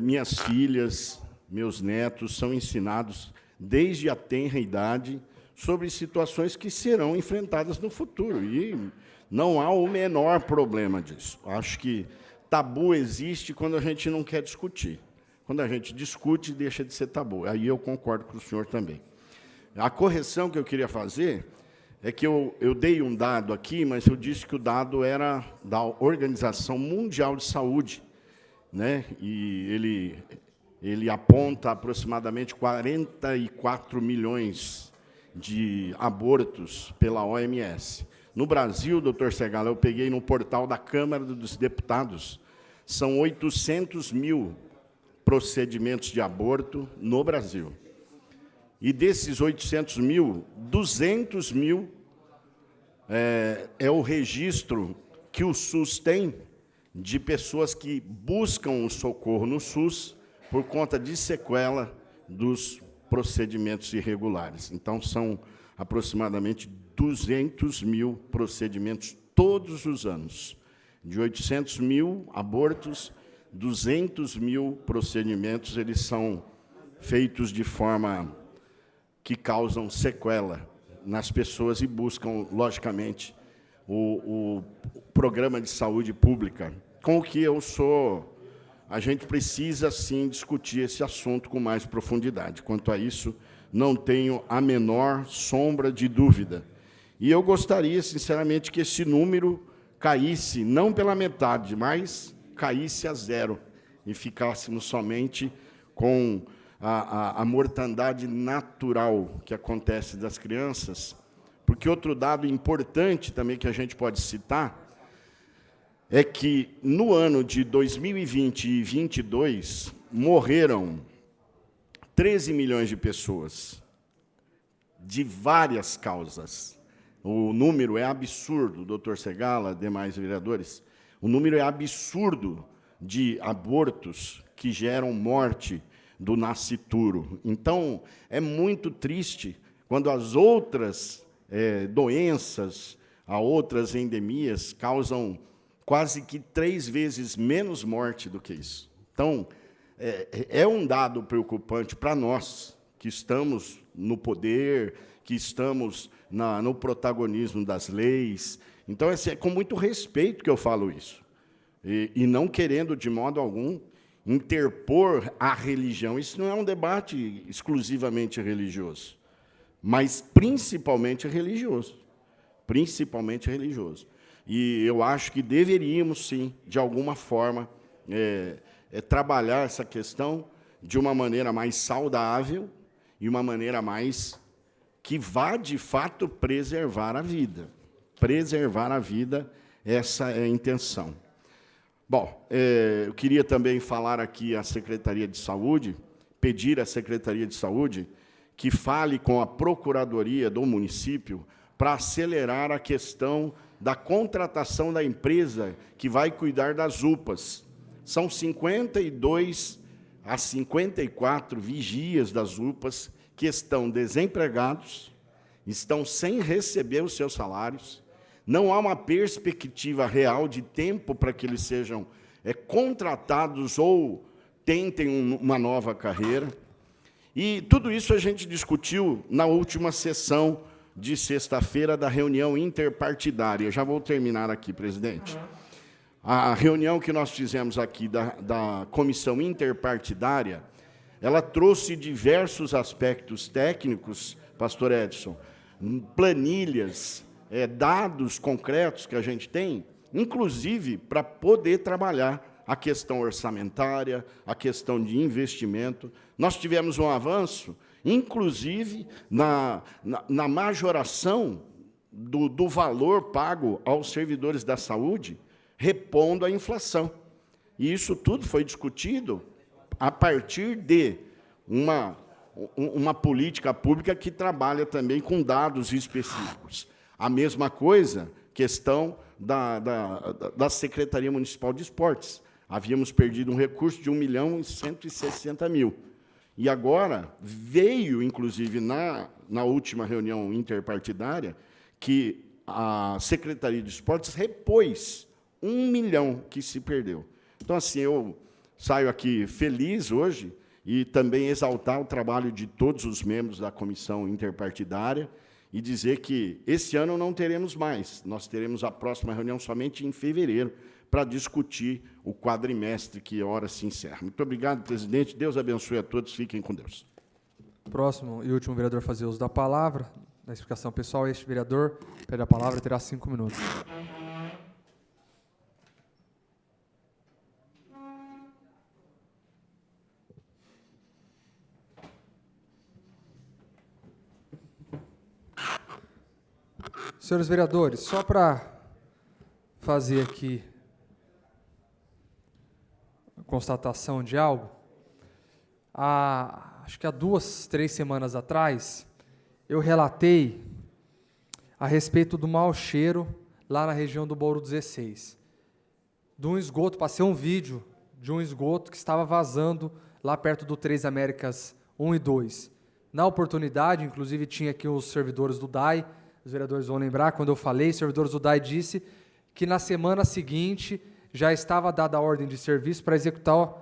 Minhas filhas, meus netos são ensinados desde a tenra idade sobre situações que serão enfrentadas no futuro. E não há o menor problema disso. Acho que tabu existe quando a gente não quer discutir. Quando a gente discute, deixa de ser tabu. Aí eu concordo com o senhor também. A correção que eu queria fazer é que eu dei um dado aqui, mas eu disse que o dado era da Organização Mundial de Saúde, né? E ele aponta aproximadamente 44 milhões de abortos pela OMS. No Brasil, doutor Segala, eu peguei no portal da Câmara dos Deputados, são 800 mil procedimentos de aborto no Brasil. E desses 800 mil, 200 mil é o registro que o SUS tem de pessoas que buscam o socorro no SUS por conta de sequela dos procedimentos irregulares. Então, são aproximadamente 200 mil procedimentos todos os anos. De 800 mil abortos, 200 mil procedimentos, eles são feitos de forma que causam sequela nas pessoas e buscam, logicamente, o programa de saúde pública, com o que eu sou. A gente precisa, sim, discutir esse assunto com mais profundidade. Quanto a isso, não tenho a menor sombra de dúvida. E eu gostaria, sinceramente, que esse número caísse, não pela metade, mas caísse a zero, e ficássemos somente com a mortandade natural que acontece das crianças, porque outro dado importante também que a gente pode citar é que, no ano de 2020 e 2022, morreram 13 milhões de pessoas, de várias causas. O número é absurdo, doutor Segala, demais vereadores, o número é absurdo de abortos que geram morte do nascituro. Então, é muito triste quando as outras doenças, as outras endemias, causam quase que 3 vezes menos morte do que isso. Então, é um dado preocupante para nós, que estamos no poder, que estamos no protagonismo das leis. Então, é com muito respeito que eu falo isso. E não querendo, de modo algum, interpor a religião. Isso não é um debate exclusivamente religioso, mas principalmente religioso. Principalmente religioso. E eu acho que deveríamos, sim, de alguma forma, trabalhar essa questão de uma maneira mais saudável e uma maneira mais que vá, de fato, preservar a vida. Preservar a vida, essa é a intenção. Bom, eu queria também falar aqui à Secretaria de Saúde, pedir à Secretaria de Saúde que fale com a Procuradoria do município para acelerar a questão da contratação da empresa que vai cuidar das UPAs. São 52 a 54 vigias das UPAs que estão desempregados, estão sem receber os seus salários, não há uma perspectiva real de tempo para que eles sejam contratados ou tentem uma nova carreira. E tudo isso a gente discutiu na última sessão de sexta-feira da reunião interpartidária. Já vou terminar aqui, presidente. A reunião que nós fizemos aqui da comissão interpartidária, ela trouxe diversos aspectos técnicos, pastor Edson, planilhas, dados concretos que a gente tem, inclusive para poder trabalhar a questão orçamentária, a questão de investimento. Nós tivemos um avanço inclusive na majoração do valor pago aos servidores da saúde, repondo a inflação. E isso tudo foi discutido a partir de uma política pública que trabalha também com dados específicos. A mesma coisa, questão da Secretaria Municipal de Esportes. Havíamos perdido um recurso de 1.160.000. E agora veio, inclusive, na última reunião interpartidária, que a Secretaria de Esportes repôs 1 milhão que se perdeu. Então, assim, eu saio aqui feliz hoje e também exaltar o trabalho de todos os membros da comissão interpartidária e dizer que esse ano não teremos mais. Nós teremos a próxima reunião somente em fevereiro para discutir o quadrimestre que ora se encerra. Muito obrigado, presidente. Deus abençoe a todos. Fiquem com Deus. Próximo e último vereador a fazer uso da palavra. Na explicação pessoal, este vereador pede a palavra, terá 5 minutos. Senhores vereadores, só para fazer aqui a constatação de algo, acho que há 2, 3 semanas atrás, eu relatei a respeito do mau cheiro lá na região do Bauru 16. De um esgoto, passei um vídeo de um esgoto que estava vazando lá perto do Três Américas 1 e 2. Na oportunidade, inclusive, tinha aqui os servidores do DAI, os vereadores vão lembrar, quando eu falei, os servidores do DAI disse que na semana seguinte já estava dada a ordem de serviço para executar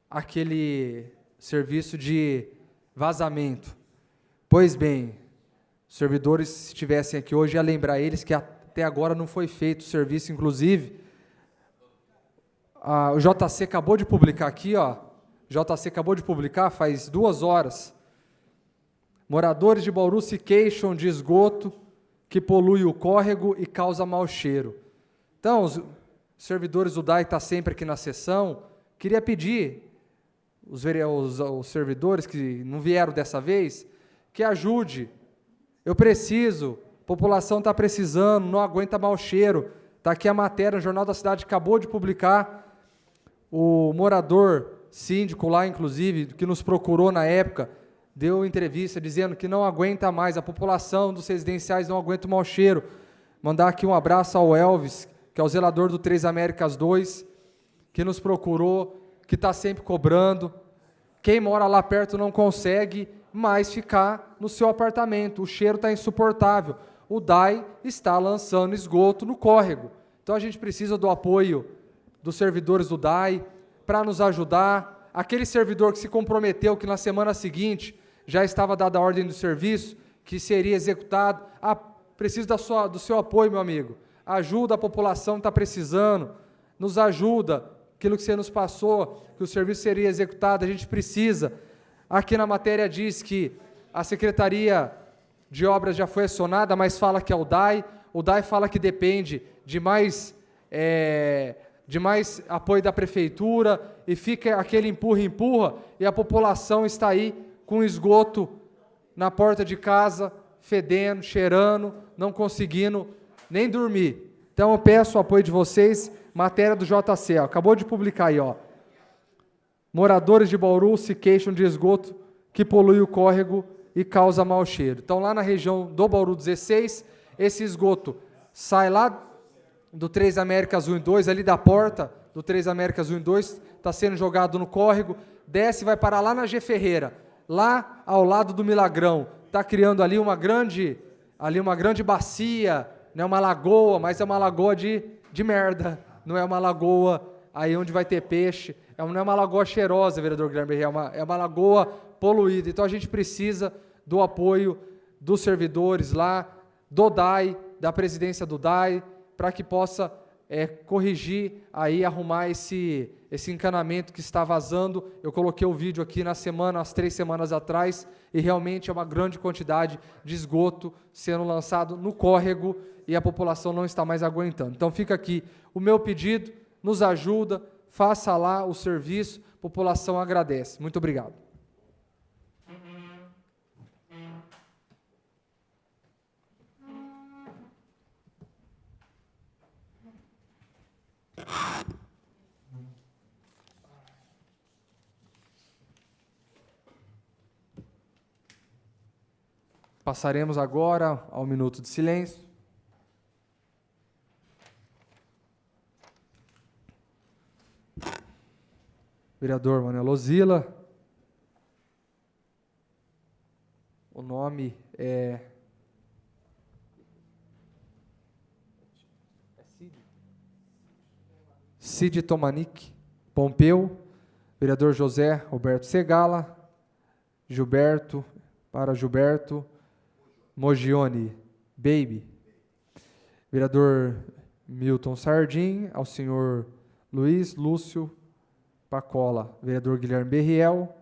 aquele serviço de vazamento. Pois bem, os servidores, se estivessem aqui hoje, ia lembrar eles que até agora não foi feito o serviço, inclusive, o JC acabou de publicar aqui, ó, JC acabou de publicar faz 2 horas, moradores de Bauru se queixam de esgoto que polui o córrego e causa mau cheiro. Então, os servidores do DAI estão sempre aqui na sessão, queria pedir, os servidores que não vieram dessa vez, que ajude. Eu preciso, a população está precisando, não aguenta mau cheiro. Está aqui a matéria, o Jornal da Cidade acabou de publicar, o morador síndico lá, inclusive, que nos procurou na época, deu entrevista dizendo que não aguenta mais, a população dos residenciais não aguenta o mau cheiro. Mandar aqui um abraço ao Elvis, que é o zelador do Três Américas 2, que nos procurou, que está sempre cobrando. Quem mora lá perto não consegue mais ficar no seu apartamento, o cheiro está insuportável. O DAI está lançando esgoto no córrego. Então a gente precisa do apoio dos servidores do DAI para nos ajudar. Aquele servidor que se comprometeu que na semana seguinte já estava dada a ordem do serviço, que seria executado. Preciso do seu apoio, meu amigo. Ajuda, a população está precisando. Nos ajuda. Aquilo que você nos passou, que o serviço seria executado, a gente precisa. Aqui na matéria diz que a Secretaria de Obras já foi acionada, mas fala que é o DAI. O DAI fala que depende de mais apoio da Prefeitura, e fica aquele empurra, e a população está aí com esgoto na porta de casa, fedendo, cheirando, não conseguindo nem dormir. Então eu peço o apoio de vocês, matéria do JC, ó, acabou de publicar aí, ó. Moradores de Bauru se queixam de esgoto que polui o córrego e causa mau cheiro. Então lá na região do Bauru 16, esse esgoto sai lá do Três Américas 1 e 2, ali da porta do Três Américas 1 e 2, está sendo jogado no córrego, desce e vai parar lá na G. Ferreira, lá ao lado do Milagrão. Está criando ali uma grande bacia, não é uma lagoa, mas é uma lagoa de merda, não é uma lagoa aí onde vai ter peixe, não é uma lagoa cheirosa, vereador Guilherme, é uma lagoa poluída. Então a gente precisa do apoio dos servidores lá, do DAI, da presidência do DAI, para que possa corrigir, aí, arrumar esse encanamento que está vazando. Eu coloquei o vídeo aqui umas 3 semanas atrás, e realmente é uma grande quantidade de esgoto sendo lançado no córrego, e a população não está mais aguentando. Então fica aqui o meu pedido, nos ajuda, faça lá o serviço, a população agradece. Muito obrigado. Passaremos agora ao minuto de silêncio. Vereador Manuel Lozila. O nome é Cid Tomanic Pompeu. Vereador José Roberto Segala. Gilberto Mogione Baby. Vereador Milton Sardim, ao senhor Luiz Lúcio Pacola. Vereador Guilherme Berriel,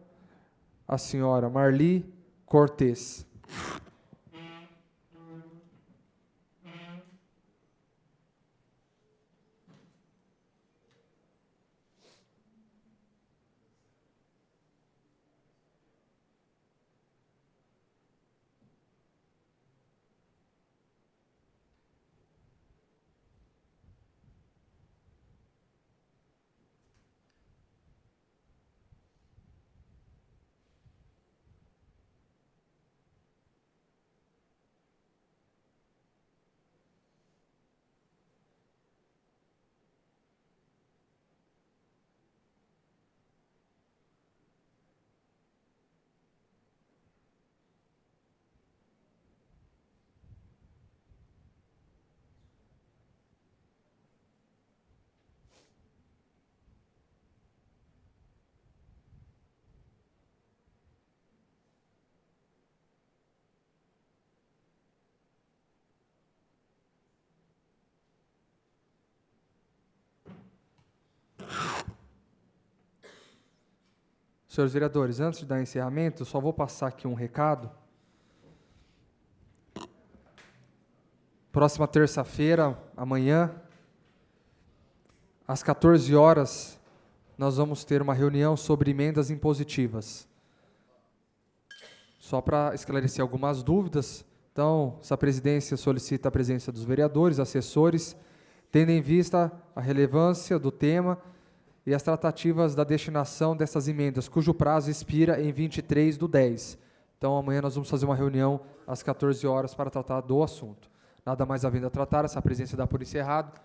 a senhora Marli Cortes. Senhores vereadores, antes de dar encerramento, eu só vou passar aqui um recado. Próxima terça-feira, amanhã, às 14 horas, nós vamos ter uma reunião sobre emendas impositivas. Só para esclarecer algumas dúvidas, então, essa presidência solicita a presença dos vereadores, assessores, tendo em vista a relevância do tema e as tratativas da destinação dessas emendas, cujo prazo expira em 23/10. Então, amanhã nós vamos fazer uma reunião às 14 horas para tratar do assunto. Nada mais havendo a tratar, essa presença dá por encerrado.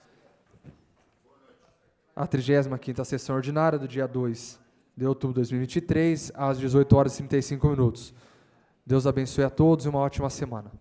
A 35ª sessão ordinária do dia 2 de outubro de 2023, às 18h35. Deus abençoe a todos e uma ótima semana.